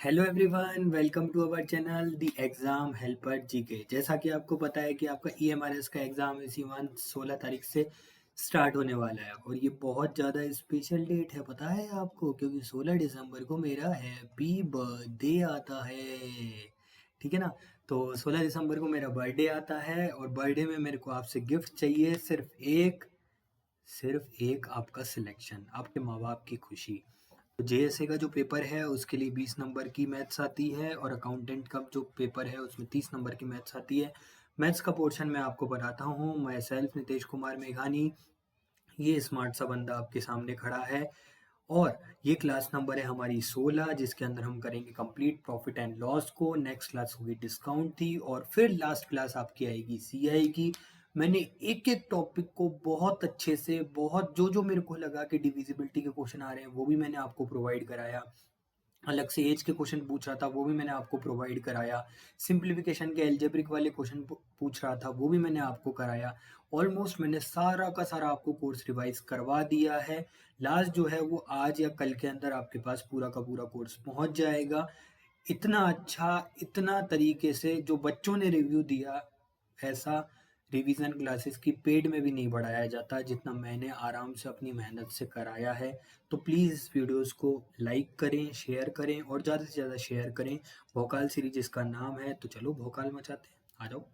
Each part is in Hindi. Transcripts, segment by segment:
Hello everyone, welcome to our channel the exam helper GK. जैसा कि आपको पता है कि आपका ईएमआरएस का एग्ज़ाम इसी मंथ 16 तारीख से स्टार्ट होने वाला है और ये बहुत ज़्यादा स्पेशल डेट है, पता है आपको? क्योंकि 16 दिसंबर को मेरा हैप्पी बर्थडे आता है। ठीक है ना? तो 16 दिसंबर को मेरा बर्थडे आता है और बर्थडे में मेरे को आपसे गिफ्ट चाहिए, सिर्फ एक आपका सिलेक्शन, आपके माँ बाप की खुशी। जेएसए का जो पेपर है उसके लिए 20 नंबर की मैथ्स आती है और अकाउंटेंट का जो पेपर है उसमें 30 नंबर की मैथ्स आती है। मैथ्स का पोर्शन मैं आपको बताता हूँ। मैं सेल्फ नितेश कुमार मेघानी, ये स्मार्ट सा बंदा आपके सामने खड़ा है और ये क्लास नंबर है हमारी 16, जिसके अंदर हम करेंगे कंप्लीट प्रॉफिट एंड लॉस को। नेक्स्ट क्लास होगी डिस्काउंट थी और फिर लास्ट क्लास आपकी आएगी सीआई की। मैंने एक एक टॉपिक को बहुत अच्छे से, बहुत जो जो मेरे को लगा कि डिविजिबिलिटी के क्वेश्चन आ रहे हैं वो भी मैंने आपको प्रोवाइड कराया। अलग से एज के क्वेश्चन पूछ रहा था वो भी मैंने आपको प्रोवाइड कराया। सिंप्लीफिकेशन के एल्जेब्रिक वाले क्वेश्चन पूछ रहा था वो भी मैंने आपको कराया। ऑलमोस्ट मैंने सारा का सारा आपको कोर्स रिवाइज करवा दिया है। लास्ट जो है वो आज या कल के अंदर आपके पास पूरा का पूरा कोर्स पहुंच जाएगा। इतना अच्छा, इतना तरीके से जो बच्चों ने रिव्यू दिया, ऐसा रिवीजन क्लासेस की पेड में भी नहीं बढ़ाया जाता जितना मैंने आराम से अपनी मेहनत से कराया है। तो प्लीज़ इस वीडियोस को लाइक करें, शेयर करें और ज़्यादा से ज़्यादा शेयर करें। भोकाल सीरीज इसका नाम है, तो चलो भोकाल मचाते हैं, आ जाओ।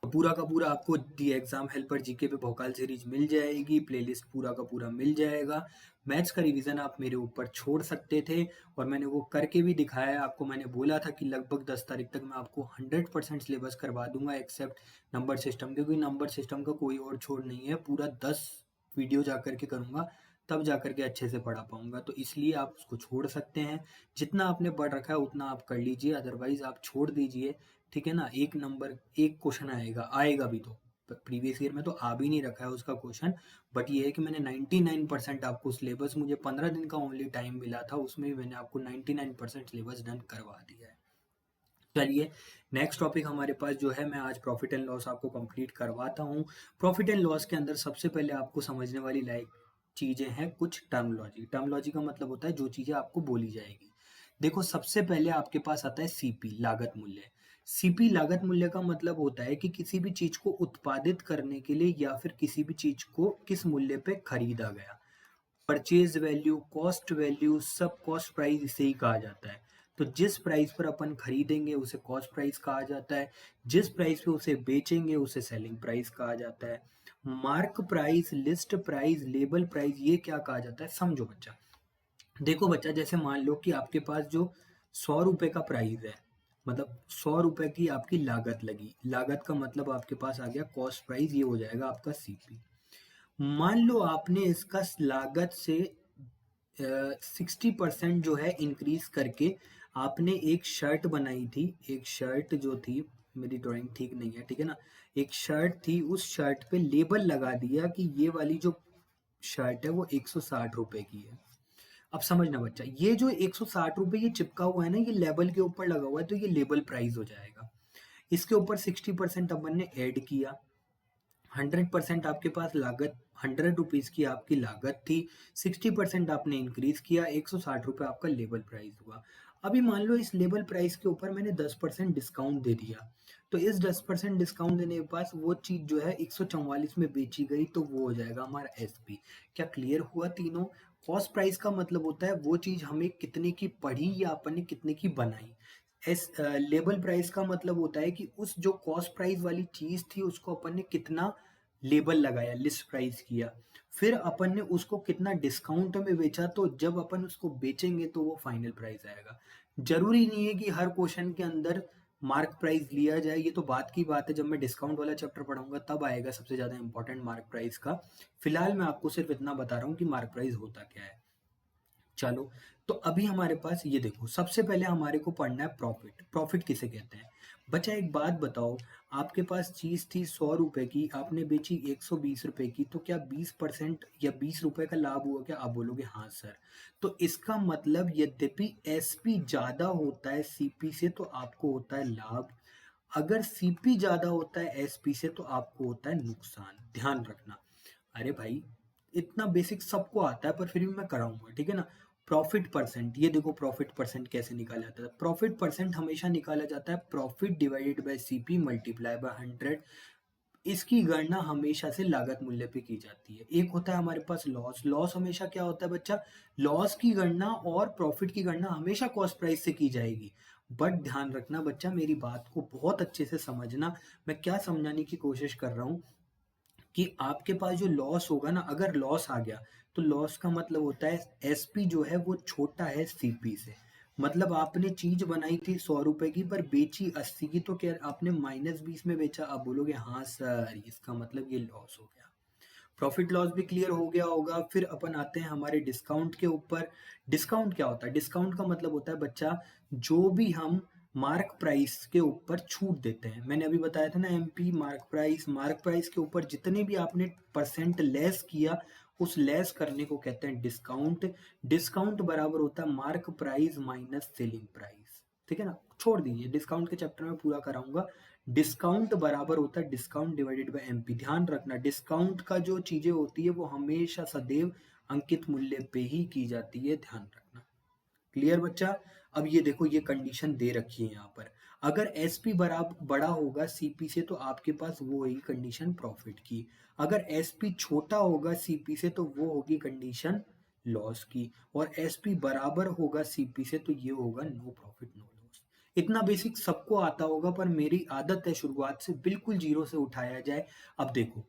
तो पूरा का पूरा आपको दी एग्जाम हेल्पर जीके पे भोकाल सीरीज मिल जाएगी, प्लेलिस्ट पूरा का पूरा मिल जाएगा। मैथ्स का रिवीजन आप मेरे ऊपर छोड़ सकते थे और मैंने वो करके भी दिखाया है आपको। मैंने बोला था कि लगभग 10 तारीख तक मैं आपको 100% सिलेबस करवा दूंगा एक्सेप्ट नंबर सिस्टम, क्योंकि नंबर सिस्टम का कोई और छोड़ नहीं है। पूरा 10 वीडियो जा कर के करूँगा, तब जा कर के अच्छे से पढ़ा पाऊँगा। तो इसलिए आप उसको छोड़ सकते हैं। जितना आपने पढ़ रखा है उतना आप कर लीजिए, अदरवाइज़ आप छोड़ दीजिए। ठीक है ना? एक नंबर एक क्वेश्चन आएगा, आएगा भी तो। प्रीवियस ईयर में तो आ भी नहीं रखा है उसका क्वेश्चन। बट ये है कि मैंने 99% आपको सिलेबस, मुझे 15 दिन का ओनली टाइम मिला था, उसमें भी मैंने आपको 99% सिलेबस डन करवा दिया है। चलिए, नेक्स्ट टॉपिक हमारे पास जो है, मैं आज प्रॉफिट एंड लॉस आपको कंप्लीट करवाता हूँ। प्रॉफिट एंड लॉस के अंदर सबसे पहले आपको समझने वाली लाइक चीज़ें हैं कुछ टर्मोलॉजी। टर्मोलॉजी का मतलब होता है जो चीज़ें आपको बोली जाएगी। देखो, सबसे पहले आपके पास आता है सीपी, लागत मूल्य। सीपी लागत मूल्य का मतलब होता है कि किसी भी चीज़ को उत्पादित करने के लिए या फिर किसी भी चीज़ को किस मूल्य पे खरीदा गया। परचेज वैल्यू, कॉस्ट वैल्यू, सब कॉस्ट प्राइस इसे ही कहा जाता है। तो जिस प्राइस पर अपन खरीदेंगे उसे कॉस्ट प्राइस कहा जाता है, जिस प्राइस पे उसे बेचेंगे उसे सेलिंग प्राइस कहा जाता है। Mark price, list price, label price, ये क्या कहा जाता है समझो बच्चा। देखो बच्चा, जैसे मान लो कि आपके पास जो 100 रुपए का प्राइस है, मतलब 100 रुपए की आपकी लागत लगी। लागत का मतलब आपके पास आ गया कॉस्ट प्राइस, ये हो जाएगा आपका सीपी। मान लो आपने इसका लागत से 60% जो है इंक्रीज करके आपने एक शर्ट बनाई थी। एक शर्ट जो थी, मेरी ड्राइंग ठीक नहीं है, ठीक है ना? एक शर्ट थी, उस शर्ट पे लेबल लगा दिया कि ये वाली जो शर्ट है वो 160 रुपए की है। अब समझना बच्चा, ये जो 160 रुपए ये चिपका हुआ है ना, ये लेबल के ऊपर लगा हुआ है, तो ये लेबल प्राइस हो जाएगा। इसके ऊपर 60% अपन ने ऐड किया। 100% आपके पास लागत, 100 रुपीज़ की आपकी लागत थी, 60% आपने इंक्रीज किया, 160 रुपये आपका लेबल प्राइस हुआ। अभी मान लो इस लेबल प्राइस के ऊपर मैंने 10% डिस्काउंट दे दिया, तो इस 10% डिस्काउंट देने के पास वो चीज़ जो है 144 में बेची गई, तो वो हो जाएगा हमारा एसपी। क्या क्लियर हुआ तीनों? कॉस्ट प्राइस का मतलब होता है वो चीज़ हमें कितने की पड़ी या अपन ने कितने की बनाई। लेबल प्राइस का मतलब होता है कि उस जो कॉस्ट प्राइस वाली चीज थी उसको अपन ने कितना लेबल लगाया, लिस्ट प्राइस किया, फिर अपन ने उसको कितना डिस्काउंट में बेचा, तो जब अपन उसको बेचेंगे तो वो फाइनल प्राइस आएगा। जरूरी नहीं है कि हर क्वेश्चन के अंदर मार्क प्राइस लिया जाए, ये तो बात की बात है। जब मैं डिस्काउंट वाला चैप्टर पढ़ाऊंगा तब आएगा सबसे ज्यादा इंपॉर्टेंट मार्क प्राइस का। फिलहाल मैं आपको सिर्फ इतना बता रहा हूँ कि मार्क प्राइस होता क्या है। चलो, तो अभी हमारे पास ये देखो, सबसे पहले हमारे को पढ़ना है प्रॉफिट। प्रॉफिट किसे कहते हैं? बच्चा एक बात बताओ, आपके पास चीज थी 100 रुपए की, आपने बेची 120 रुपए की, तो क्या 20% या 20 रुपए का लाभ हुआ क्या? आप बोलोगे हाँ सर। तो इसका मतलब यद्यपि एसपी ज्यादा होता है सीपी से तो आपको होता है लाभ, अगर सीपी ज्यादा होता है एसपी से तो आपको होता है नुकसान। ध्यान रखना। अरे भाई, इतना बेसिक सबको आता है पर फिर भी मैं कराऊंगा, ठीक है ना? प्रॉफिट परसेंट, ये देखो प्रॉफिट परसेंट कैसे निकाला जाता है। प्रॉफिट परसेंट हमेशा निकाला जाता है profit divided by CP multiply by 100। इसकी गणना हमेशा से लागत मूल्य पे की जाती है। एक होता है हमारे पास लॉस। लॉस हमेशा क्या होता है बच्चा, लॉस की गणना और प्रॉफिट की गणना हमेशा कॉस्ट प्राइस से की जाएगी। बट ध्यान रखना बच्चा, मेरी बात को बहुत अच्छे से समझना, मैं क्या समझाने की कोशिश कर रहा हूँ कि आपके पास जो लॉस होगा ना, अगर लॉस आ गया तो लॉस का मतलब होता है एसपी जो है वो छोटा है सीपी से। मतलब आपने चीज बनाई थी 100 रुपए की पर बेची 80 की, तो क्या आपने -20 में बेचा? आप बोलोगे हाँ सर, इसका मतलब ये लॉस हो गया। प्रॉफिट लॉस भी क्लियर हो गया होगा। फिर अपन आते हैं हमारे डिस्काउंट के ऊपर। डिस्काउंट क्या होता है? डिस्काउंट का मतलब होता है बच्चा, जो भी हम मार्क प्राइस के ऊपर छूट देते हैं। मैंने अभी बताया था ना, एमपी मार्क प्राइस के ऊपर जितने भी आपने परसेंट लेस किया, उस लेस करने को कहते हैं डिस्काउंट। डिस्काउंट बराबर होता है mark price minus selling price. ठीक है ना, छोड़ दीजिए, डिस्काउंट के चैप्टर में पूरा कराऊंगा। डिस्काउंट बराबर होता है डिस्काउंट डिवाइडेड बाय एमपी। ध्यान रखना, डिस्काउंट का जो चीजें होती है वो हमेशा सदैव अंकित मूल्य पे ही की जाती है, ध्यान रखना। क्लियर बच्चा? अब ये देखो, ये कंडीशन दे रखी है यहाँ पर। अगर एसपी बराबर बड़ा होगा सीपी से तो आपके पास वो होगी कंडीशन प्रॉफिट की। अगर एसपी छोटा होगा सीपी से तो वो होगी कंडीशन लॉस की। और एसपी बराबर होगा सीपी से तो ये होगा नो प्रॉफिट नो लॉस। इतना बेसिक सबको आता होगा, पर मेरी आदत है शुरुआत से बिल्कुल जीरो से उठाया जाए। अब देखो,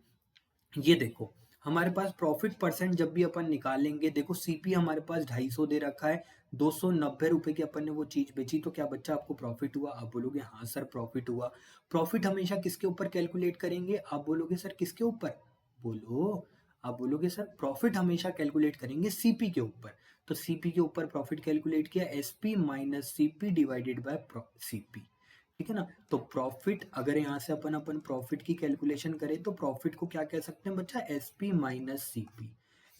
ये देखो, हमारे पास प्रॉफिट परसेंट जब भी अपन निकालेंगे, देखो सीपी हमारे पास 250 दे रखा है, 290 रुपए की अपन ने वो चीज बेची, तो क्या बच्चा आपको प्रॉफिट हुआ? आप बोलोगे हाँ सर प्रॉफिट हुआ। प्रॉफिट हमेशा किसके ऊपर कैलकुलेट करेंगे? आप बोलोगे सर किसके ऊपर? बोलो। आप बोलोगे सर प्रॉफिट हमेशा कैलकुलेट करेंगे सीपी के ऊपर। तो सीपी के ऊपर प्रॉफिट कैलकुलेट किया, SP minus CP divided by CP. ठीक है ना, तो प्रॉफिट, अगर यहाँ से अपन अपन प्रॉफिट की कैलकुलेशन करें तो प्रॉफिट को क्या कह सकते हैं बच्चा? SP minus CP.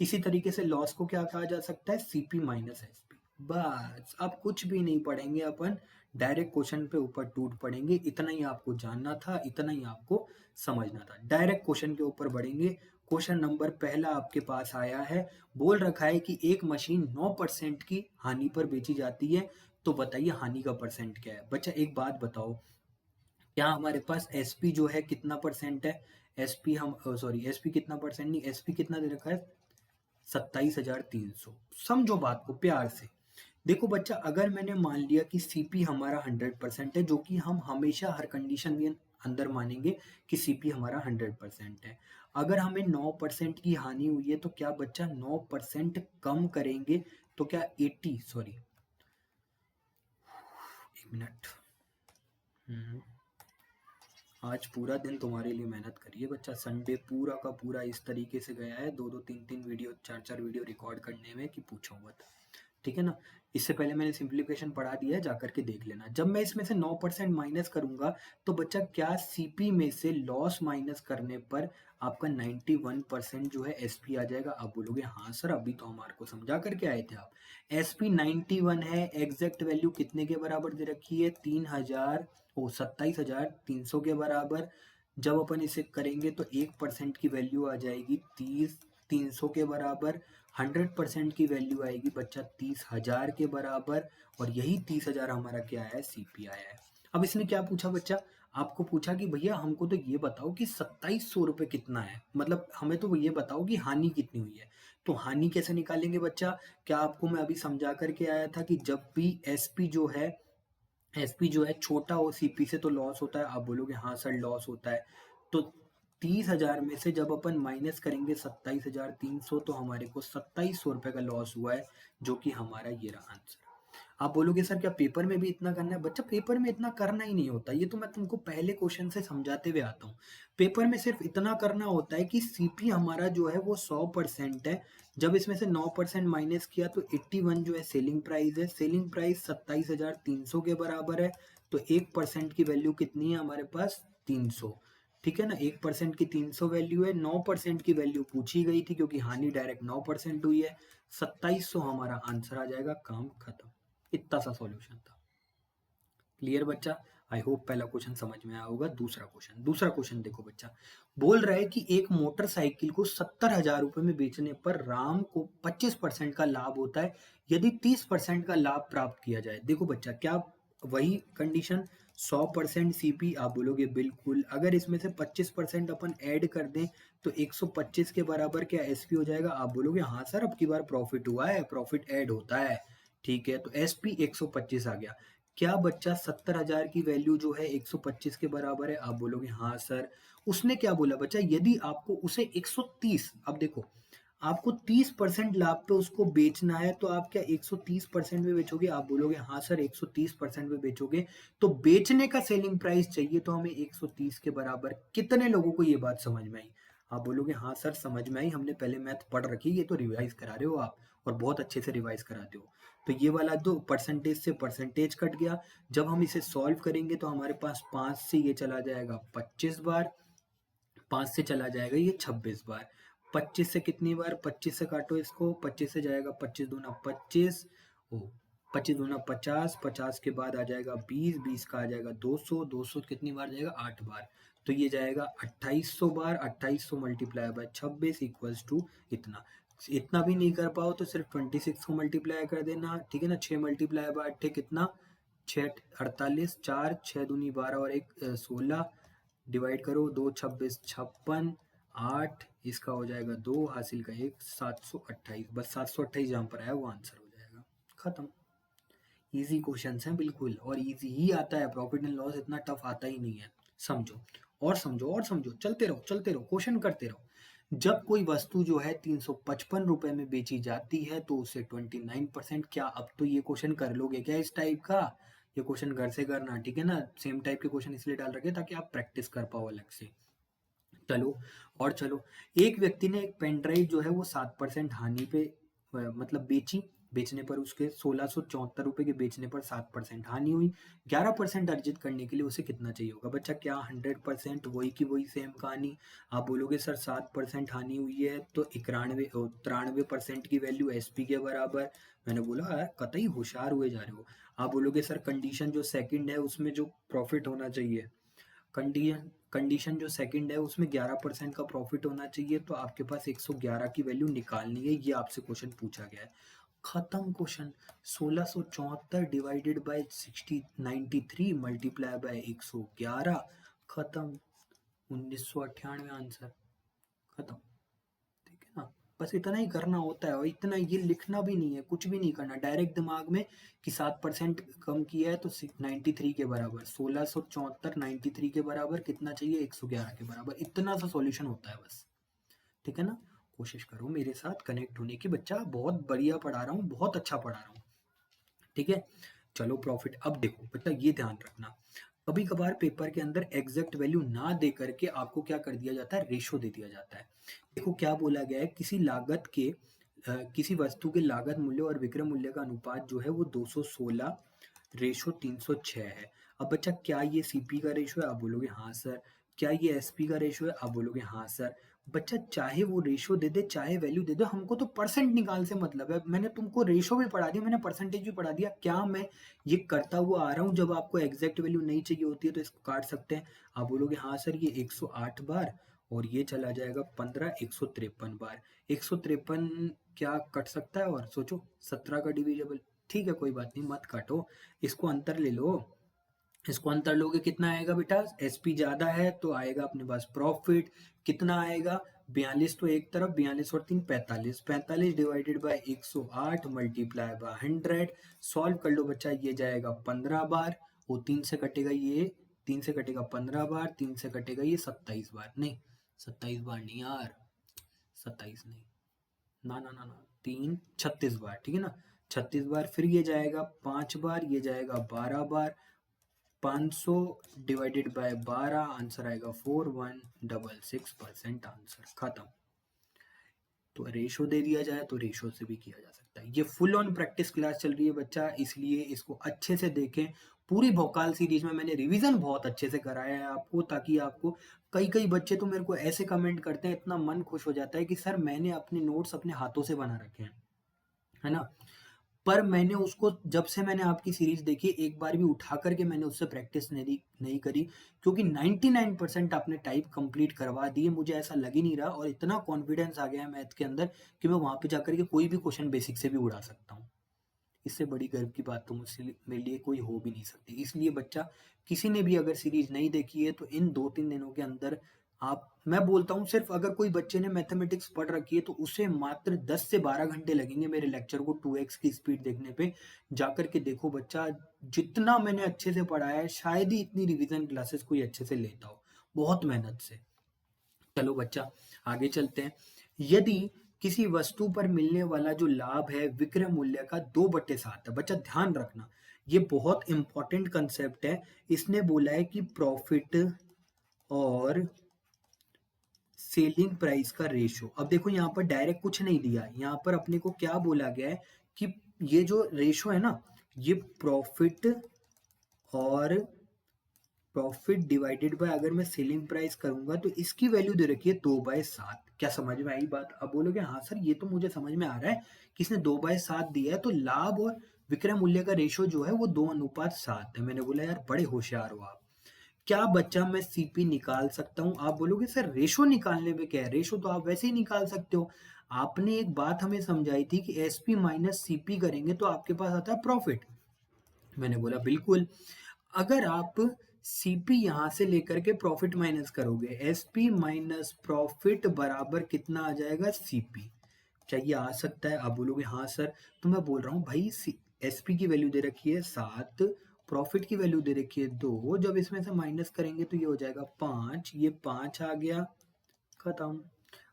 इसी तरीके से लॉस को क्या कहा जा सकता है? CP minus SP. बस, अब कुछ भी नहीं पढ़ेंगे अपन, डायरेक्ट क्वेश्चन पे ऊपर टूट पड़ेंगे। इतना ही आपको जानना था, इतना ही आपको समझना था। डायरेक्ट क्वेश्चन के ऊपर बढ़ेंगे। क्वेश्चन नंबर पहला आपके पास आया है, बोल रखा है कि एक मशीन 9% की हानि पर बेची जाती है, तो बताइए हानि का परसेंट क्या है? बच्चा एक बात बताओ, क्या हमारे पास एसपी जो है कितना परसेंट है? एसपी हम सॉरी, एसपी कितना परसेंट नहीं, एसपी कितना दे रखा है? 27,300। समझो बात को प्यार से। देखो बच्चा, अगर मैंने मान लिया कि सीपी हमारा 100% है, जो कि हम हमेशा हर कंडीशन में अंदर मानेंगे कि सीपी हमारा 100% है। अगर हमें 9% की हानि हुई है तो क्या बच्चा 9% कम करेंगे तो क्या 80, सॉरी 1 मिनट, आज पूरा दिन तुम्हारे लिए मेहनत करिए बच्चा। संडे पूरा का पूरा इस तरीके से गया है, 2-2 3-3 वीडियो 4-4 वीडियो रिकॉर्ड करने में कि पूछो मत। ठीक है ना, इससे पहले मैंने सिंप्लीफिकेशन पढ़ा दिया है, जाकर के देख लेना। जब मैं इसमें से 9% माइनस करूंगा तो बच्चा क्या सीपी में से लॉस माइनस करने पर आपका 91% जो है एसपी आ जाएगा? आप बोलोगे हाँ सर, अभी तो हमारे को समझा करके आए थे आप। एसपी 91 है, एग्जैक्ट वैल्यू कितने के बराबर दे रखी है? 27,300 के बराबर। जब अपन इसे करेंगे तो 1% की वैल्यू आ जाएगी 300 के बराबर। 100% की वैल्यू आएगी बच्चा 30,000 के बराबर। और यही 30,000 हमारा क्या है? सीपी आया है। अब इसने क्या पूछा बच्चा? आपको पूछा कि भैया हमको तो ये बताओ कि 2700 रुपये कितना है, मतलब हमें तो ये बताओ कि हानि कितनी हुई है। तो हानि कैसे निकालेंगे बच्चा? क्या आपको मैं अभी समझा करके आया था कि जब भी एसपी जो है छोटा हो सीपी से तो लॉस होता है? आप बोलोगे हाँ सर लॉस होता है। तो 30,000 में से जब अपन माइनस करेंगे 27,300 तो हमारे को 2700 रुपये का लॉस हुआ है, जो कि हमारा ये रहा आंसर। आप बोलोगे सर क्या पेपर में भी इतना करना है? बच्चा पेपर में इतना करना ही नहीं होता, ये तो मैं तुमको पहले क्वेश्चन से समझाते हुए आता हूँ। पेपर में सिर्फ इतना करना होता है कि सीपी हमारा जो है वो 100% है। जब इसमें से 9% माइनस किया तो 81 जो है सेलिंग प्राइस है। सेलिंग प्राइस 27,300 के बराबर है। तो 1% की वैल्यू कितनी है हमारे पास? 300। ठीक है ना, 1% की 300 वैल्यू है। 9% की वैल्यू पूछी गई थी क्योंकि हानि डायरेक्ट 9% हुई है। 2700 हमारा आंसर आ जाएगा, काम खत्म। इतना सा सॉल्यूशन था। क्लियर बच्चा? आई होप पहला क्वेश्चन समझ में आया होगा। दूसरा क्वेश्चन देखो बच्चा, बोल रहा है कि एक मोटरसाइकिल को 70,000 रुपए में बेचने पर राम को 25% का लाभ होता है यदि 30% का लाभ प्राप्त किया जाए। देखो बच्चा, क्या वही कंडीशन 100% सीपी? आप बोलोगे बिल्कुल। अगर इसमें से 25% अपन ऐड कर दें तो 125 के बराबर क्या एसपी हो जाएगा? आप बोलोगे हाँ सर, अब की बार प्रॉफिट हुआ है, प्रॉफिट ऐड होता है। ठीक है, तो एसपी 125 आ गया। क्या बच्चा 70,000 की वैल्यू जो है 125 के बराबर है? आप बोलोगे हाँ सर। उसने क्या बोला बच्चा, यदि आपको उसे 130, अब देखो आपको 30% लाभ पे उसको बेचना है तो आप क्या 130% में बेचोगे? आप बोलोगे हाँ सर 130% में बेचोगे। तो बेचने का सेलिंग प्राइस चाहिए तो हमें 130 के बराबर। कितने लोगों को ये बात समझ में आई? आप बोलोगे हाँ सर समझ में आई, हमने पहले मैथ पढ़ रखी, ये तो रिवाइज करा रहे हो आप, और बहुत अच्छे से रिवाइज कराते हो। तो ये वाला तो परसेंटेज से परसेंटेज कट गया। जब हम इसे सॉल्व करेंगे तो हमारे पास 5 से ये चला जाएगा 25 बार, 5 से चला जाएगा ये 26 बार। 25 से कितनी बार? 25 से काटो इसको, 25 से जाएगा 25 दूना 25, ओ 25 दूना 50, 50 के बाद आ जाएगा 20, 20 का आ जाएगा 200, 200 कितनी बार जाएगा? 8 बार। तो ये जाएगा 2800 बार। 2800 मल्टीप्लाई बाय 26 इक्वल्स टू इतना। इतना भी नहीं कर पाओ तो सिर्फ 26 को मल्टीप्लाई कर देना, ठीक है ना। 6 मल्टीप्लाई बाय 8 कितना? 6 48, 4 6 दूनी 12 और 1 16, डिवाइड करो, 2 26 56, 8 इसका हो जाएगा 2, हासिल का 1, 728। बस 728 जहाँ पर आया वो आंसर हो जाएगा। खत्म। इजी क्वेश्चंस हैं बिल्कुल, और इजी ही आता है। प्रॉफिट एंड लॉस इतना टफ आता ही नहीं है। समझो और समझो और समझो, चलते रहो, क्वेश्चन करते रहो। जब कोई वस्तु जो है 355 रुपए में बेची जाती है तो उसे 29%। क्या अब तो ये क्वेश्चन कर लोगे क्या इस टाइप का? ये क्वेश्चन घर से करना, ठीक है ना। सेम टाइप के क्वेश्चन इसलिए डाल रखे ताकि आप प्रैक्टिस कर पाओ अलग से। चलो और चलो, एक व्यक्ति ने एक पेन ड्राइव जो है वो 7% हानि पे मतलब बेची। बेचने पर उसके 1674 के बेचने पर 7% हानि हुई। 11% अर्जित करने के लिए उसे कितना चाहिए होगा? बच्चा क्या 100% वही की वही सेम कहानी? आप बोलोगे सर 7% हानि हुई है तो 93% की वैल्यू एसपी के बराबर। मैंने बोला यार कतई होशियार हुए जा रहे हो। आप बोलोगे सर कंडीशन जो सेकंड है उसमें जो प्रॉफिट होना चाहिए, कंडीशन जो सेकंड है उसमें 11% का प्रॉफिट होना चाहिए, तो आपके पास 111 की वैल्यू निकालनी है। ये आपसे क्वेश्चन पूछा गया है। खत्म question. 1674 divided by 93 multiply by 111। खत्म। 1998 आंसर। खत्म। ठीक है ना। बस इतना ही करना होता है, और इतना ये लिखना भी नहीं है, कुछ भी नहीं करना, डायरेक्ट दिमाग में कि 7% कम किया है तो 93 के बराबर, 1674 93 के बराबर कितना चाहिए? 111 के बराबर। इतना सा सॉल्यूशन होता है बस। ठीक है ना। कोशिश करो मेरे साथ कनेक्ट होने की बच्चा, बहुत बढ़िया पढ़ा रहा हूँ, बहुत अच्छा पढ़ा रहा हूँ। ठीक है। चलो प्रॉफिट, अब देखो बच्चा ये ध्यान रखना, कभी कभार पेपर के अंदर एग्जैक्ट वैल्यू ना दे करके आपको क्या कर दिया जाता है? रेशो दे दिया जाता है। देखो क्या बोला गया है, किसी लागत के किसी वस्तु के लागत मूल्य और विक्रय मूल्य का अनुपात जो है वो 216 रेशो 306 है। अब बच्चा क्या ये सीपी का रेशो है? आप बोलोगे हाँ सर। क्या ये एसपी का रेशो है? आप बोलोगे हाँ सर। बच्चा चाहे वो रेशो दे दे चाहे वैल्यू दे दे, हमको तो परसेंट निकाल से मतलब है। मैंने तुमको रेशो भी पढ़ा दिया, मैंने परसेंटेज भी पढ़ा दिया। क्या मैं ये करता हुआ आ रहा हूँ? जब आपको एग्जैक्ट वैल्यू नहीं चाहिए होती है तो इसको काट सकते हैं। आप बोलोगे हाँ सर, ये 108 बार और ये चला जाएगा 15, 153 बार। 153 क्या कट सकता है? और सोचो 17 का डिविजिबल। ठीक है कोई बात नहीं, मत काटो, इसको अंतर ले लो। इसको अंतर लोगे कितना आएगा बेटा? एसपी ज्यादा है तो आएगा अपने पास प्रॉफिट। कितना आएगा? 42। तो एक तरफ 42 और 3 45, 45 divided by 108 multiply by 100। Solve कर लो बच्चा, ये जाएगा 15 बार, वो 3 से कटेगा, ये 3 से कटेगा 15 बार, 3 से कटेगा ये 27 बार। नहीं 27 बार नहीं यार, 27 नहीं, ना ना ना ना, 3 36 बार, ठीक है ना। 36 बार, फिर ये जाएगा 5 बार, ये जाएगा 12 बार। 500 डिवाइडेड बाय 12, आंसर आएगा 4166%। आंसर खत्म। तो रेशो दे दिया जाए तो रेशो से भी किया जा सकता है। ये फुल ऑन प्रैक्टिस क्लास चल रही है बच्चा, इसलिए इसको अच्छे से देखें। पूरी भोकाल सीरीज में मैंने रिवीजन बहुत अच्छे से कराया है आपको, ताकि आपको, कई कई बच्चे तो मेरे को ऐसे कमेंट करते हैं, इतना मन खुश हो जाता है कि सर मैंने अपने नोट्स अपने हाथों से बना रखे हैं, है ना। पर मैंने उसको, जब से मैंने आपकी सीरीज देखी, एक बार भी उठा करके मैंने उससे प्रैक्टिस नहीं करी, क्योंकि 99% आपने टाइप कंप्लीट करवा दिए, मुझे ऐसा लग ही नहीं रहा, और इतना कॉन्फिडेंस आ गया है मैथ के अंदर कि मैं वहां पे जाकर के कोई भी क्वेश्चन बेसिक से भी उड़ा सकता हूँ। इससे बड़ी गर्व की बात तो मुझसे मेरे लिए कोई हो भी नहीं सकती। इसलिए बच्चा, किसी ने भी अगर सीरीज नहीं देखी है तो इन 2-3 दिनों के अंदर आप, मैं बोलता हूँ सिर्फ अगर कोई बच्चे ने मैथमेटिक्स पढ़ रखी है तो उसे मात्र 10 से 12 घंटे लगेंगे मेरे लेक्चर को 2x की स्पीड देखने पे। जाकर के देखो बच्चा, जितना मैंने अच्छे से पढ़ाया है शायद ही इतनी रिवीजन क्लासेस कोई अच्छे से लेता हो, बहुत मेहनत से। चलो बच्चा, आगे चलते हैं। यदि किसी वस्तु पर मिलने वाला जो लाभ है विक्रय मूल्य का 2/7 है, बच्चा ध्यान रखना, ये बहुत इंपॉर्टेंट कंसेप्ट है। इसने बोला है कि प्रॉफिट और सेलिंग प्राइस का रेशो। अब देखो यहाँ पर डायरेक्ट कुछ नहीं दिया, यहाँ पर अपने को क्या बोला गया है कि ये जो रेशो है ना, ये प्रॉफिट डिवाइडेड बाय, अगर मैं सेलिंग प्राइस करूंगा तो इसकी वैल्यू दे रखी है 2/7। क्या समझ में आई बात? अब बोलोगे हाँ सर ये तो मुझे समझ में आ रहा है कि इसने 2/7 दिया है, तो लाभ और विक्रय मूल्य का रेशो जो है वो 2:7 है। मैंने बोला यार बड़े होशियार हो आप। क्या बच्चा मैं सीपी निकाल सकता हूँ? आप बोलोगे सर रेशो निकालने में क्या है, रेशो तो आप वैसे ही निकाल सकते हो। आपने एक बात हमें समझाई थी कि एसपी माइनस सीपी करेंगे तो आपके पास आता है प्रॉफिट। मैंने बोला बिल्कुल। अगर आप सीपी यहां से लेकर के प्रॉफिट माइनस करोगे, एसपी माइनस प्रॉफिट बराबर कितना आ जाएगा? सीपी। क्या ये आ सकता है? आप बोलोगे हाँ सर। तो मैं बोल रहा हूँ भाई, एसपी की वैल्यू दे रखी है 7, प्रॉफिट की वैल्यू दे रखी है 2, जब इसमें से माइनस करेंगे तो ये हो जाएगा 5, ये 5 आ गया, खत्म।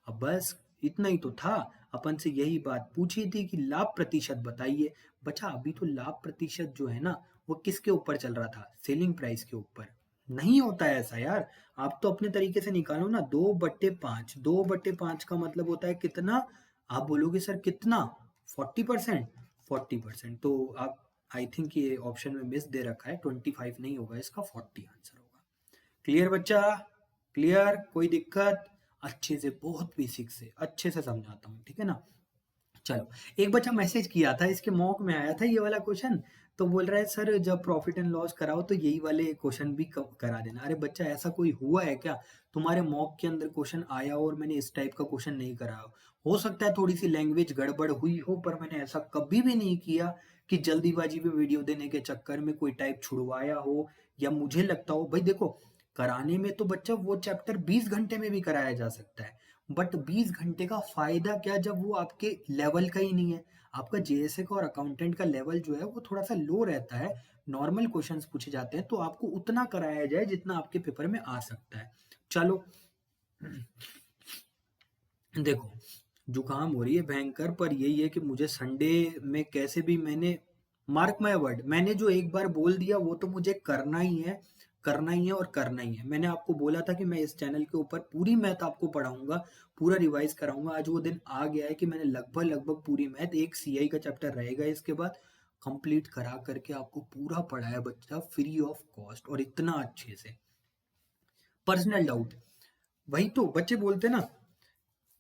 अब बस इतना ही तो था। अपन से यही बात पूछी थी कि लाभ प्रतिशत बताइए। बच्चा अभी तो लाभ प्रतिशत जो है ना, वो किसके ऊपर चल रहा था? सेलिंग प्राइस के ऊपर। नहीं होता है ऐसा यार। आप तो अपने तरीके से निकालो ना, 2/5, 2/5 का मतलब होता है कितना? आप बोलोगे सर कितना? 40%। 40%, तो आप, आई थिंक ये ऑप्शन में मिस दे रखा है, 25 नहीं होगा इसका, 40 आंसर होगा। क्लियर बच्चा? क्लियर? कोई दिक्कत? अच्छे से, बहुत बेसिक से अच्छे से समझाता हूँ, ठीक है ना? चलो, एक बच्चा मैसेज किया था, इसके मॉक में आया था ये वाला क्वेश्चन, तो बोल रहा है सर जब प्रॉफिट एंड लॉस कराओ तो यही वाले क्वेश्चन भी करा देना। अरे बच्चा ऐसा कोई हुआ है क्या तुम्हारे मॉक के अंदर क्वेश्चन आया और मैंने इस टाइप का क्वेश्चन नहीं कराया? हो सकता है थोड़ी सी लैंग्वेज गड़बड़ हुई हो, पर मैंने ऐसा कभी भी नहीं किया कि जल्दीबाजी में वीडियो देने के चक्कर में कोई टाइप छुड़वाया हो, या मुझे लगता हो। भाई देखो, कराने में तो बच्चा वो चैप्टर 20 घंटे में भी कराया जा सकता है, बट 20 घंटे का फायदा क्या जब वो आपके लेवल का ही नहीं है। आपका जेएसए का और अकाउंटेंट का लेवल जो है वो थोड़ा सा लो रहता है, नॉर्मल क्वेश्चंस पूछे जाते हैं, तो आपको उतना कराया जाए जितना आपके पेपर में आ सकता है। चलो देखो, जुकाम हो रही है भयंकर, पर यही है कि मुझे संडे में कैसे भी, मैंने मार्क माय वर्ड, मैंने जो एक बार बोल दिया वो तो मुझे करना ही है, करना ही है और करना ही है। मैंने आपको बोला था कि मैं इस चैनल के ऊपर पूरी मैथ आपको पढ़ाऊंगा, पूरा रिवाइज कराऊंगा। आज वो दिन आ गया है कि मैंने लगभग लगभग पूरी मैथ, एक सीआई का चैप्टर रहेगा इसके बाद, कंप्लीट करा करके आपको पूरा पढ़ाया बच्चा, फ्री ऑफ कॉस्ट, और इतना अच्छे से। पर्सनल डाउट, वही तो बच्चे बोलते ना,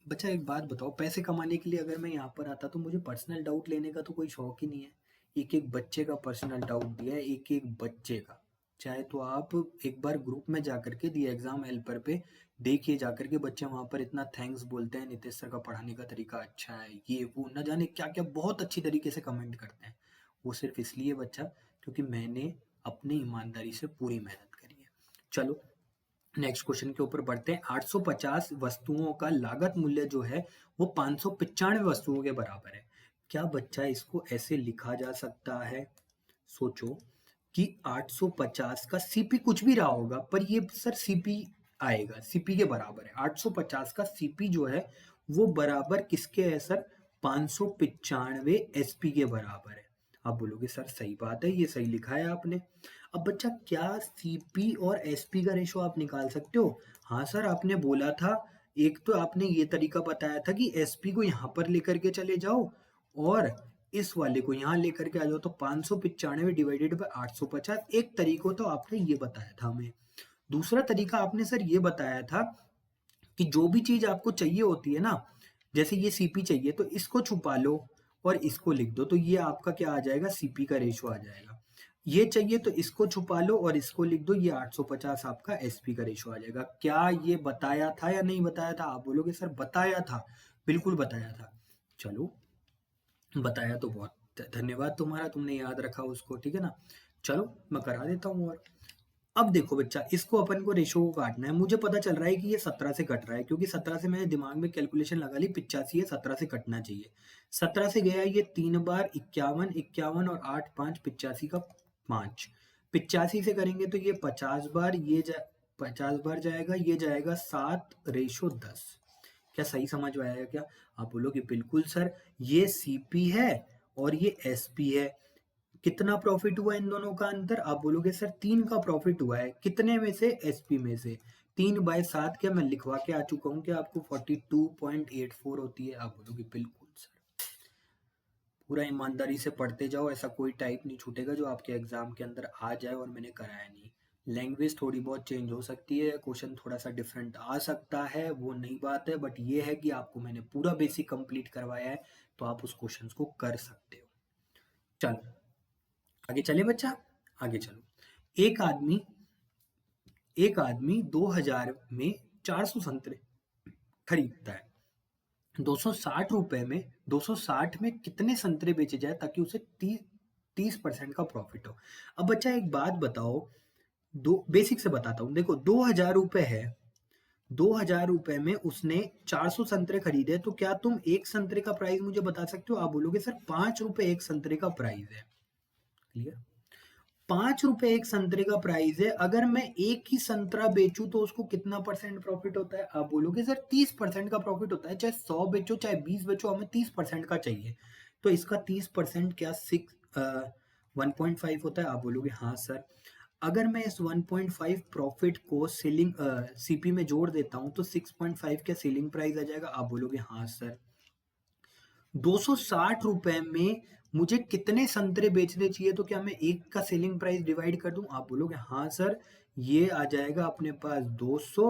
बच्चा एक बात बताओ, पैसे कमाने के लिए अगर मैं यहाँ पर आता तो मुझे पर्सनल डाउट लेने का तो कोई शौक ही नहीं है। एक एक बच्चे का पर्सनल डाउट दिया है, एक एक बच्चे का। चाहे तो आप एक बार ग्रुप में जाकर के दिए एग्जाम हेल्पर पे देखिए, जाकर के बच्चे वहां पर इतना थैंक्स बोलते हैं, नितेश सर का पढ़ाने का तरीका अच्छा है, ये वो न जाने क्या क्या बहुत अच्छी तरीके से कमेंट करते हैं। वो सिर्फ इसलिए बच्चा क्योंकि मैंने अपनी ईमानदारी से पूरी मेहनत करी है। चलो नेक्स्ट क्वेश्चन के ऊपर बढ़ते हैं। 850 वस्तुओं का लागत मूल्य जो है वो 595 वस्तुओं के बराबर है। क्या बच्चा इसको ऐसे लिखा जा सकता है? सोचो कि 850 का सीपी कुछ भी रहा होगा, पर ये सर सीपी आएगा, सीपी के बराबर है। 850 का सीपी जो है वो बराबर किसके है सर? 595 एसपी के बराबर है। आप बोलोगे सर सही बात है, ये सही लिखा है आपने। अब बच्चा क्या सीपी और एसपी का रेशो आप निकाल सकते हो? हाँ सर, आपने बोला था, एक तो आपने ये तरीका बताया था कि एसपी को यहाँ पर लेकर के चले जाओ और इस वाले को यहाँ लेकर के आ जाओ, तो 595 डिवाइडेड बाय 850, एक तरीका तो आपने ये बताया था हमें। दूसरा तरीका आपने सर ये बताया था कि जो भी चीज आपको चाहिए होती है ना, जैसे ये सीपी चाहिए तो इसको छुपा लो और इसको लिख दो, तो ये आपका क्या आ जाएगा, सीपी का रेशो आ जाएगा। ये चाहिए तो इसको छुपा लो और इसको लिख दो, ये 850 आपका एसपी का रेशो आ जाएगा। क्या ये बताया था या नहीं बताया था? आप बोलोगे सर बताया था, बिल्कुल बताया था। चलो, बताया तो बहुत धन्यवाद तुम्हारा, तुमने याद रखा उसको, ठीक है ना। चलो मैं करा देता हूँ। और अब देखो बच्चा, इसको अपन को रेशो को काटना है। मुझे पता चल रहा है कि ये 17 से कट रहा है, क्योंकि 17 से मैंने दिमाग में कैलकुलेशन लगा ली, 85 है, 17 से कटना चाहिए। 17 से गया ये 3 बार 51, 51 और 8 5, 85 का 5। 85 से करेंगे तो ये 50 बार, 50 बार जाएगा, ये जाएगा 7:10। क्या सही समझ में आया क्या? आप बोलोगे बिल्कुल सर, ये सीपी है और ये एसपी है। कितना प्रॉफिट हुआ इन दोनों का अंतर? आप बोलोगे सर 3 का प्रॉफिट हुआ है। कितने में से? एसपी में से। 3/7 क्या मैं लिखवा के आ चुका हूँ कि आपको 42.84 होती है? आप बोलोगे बिल्कुल सर। पूरा ईमानदारी से पढ़ते जाओ, ऐसा कोई टाइप नहीं छूटेगा जो आपके एग्जाम के अंदर आ जाए और मैंने कराया नहीं। लैंग्वेज थोड़ी बहुत चेंज हो सकती है, क्वेश्चन थोड़ा सा डिफरेंट आ सकता है, वो नई बात है, बट ये है कि आपको मैंने पूरा बेसिक कंप्लीट करवाया है, तो आप उस क्वेश्चन को कर सकते हो। चलो आगे चले बच्चा, आगे चलो। एक आदमी एक आदमी 2000 में 400 संतरे खरीदता है। 260 रुपए में 260 में कितने संतरे बेचे जाए ताकि उसे 30% का प्रॉफिट हो? अब बच्चा एक बात बताओ, दो बेसिक से बताता हूँ। देखो 2000 रुपए है, 2000 रुपए में उसने 400 संतरे खरीदे, तो क्या तुम एक संतरे का प्राइस मुझे बता सकते हो? आप बोलोगे सर 5 रुपए एक संतरे का प्राइस है। क्लियर? 5 रुपए एक संतरे का प्राइस है। अगर मैं एक ही संतरा बेचूं तो उसको कितना परसेंट प्रॉफिट होता है? आप बोलोगे सर 30% का प्रॉफिट होता है। चाहे 100 बेचो चाहे 20 बेचो, हमें 30% का चाहिए। तो इसका 30% क्या 1.5 होता है? आप बोलोगे हाँ सर। अगर मैं इस 1.5 प्रॉफिट को सेलिंग सीपी में जोड़ देता हूं तो 6.5 क्या सेलिंग प्राइस आ जाएगा? आप बोलोगे हाँ सर। 260 रुपए में मुझे कितने संतरे बेचने चाहिए, तो क्या मैं एक का सेलिंग प्राइस डिवाइड कर दूं? आप बोलोगे हाँ सर। ये आ जाएगा अपने पास 200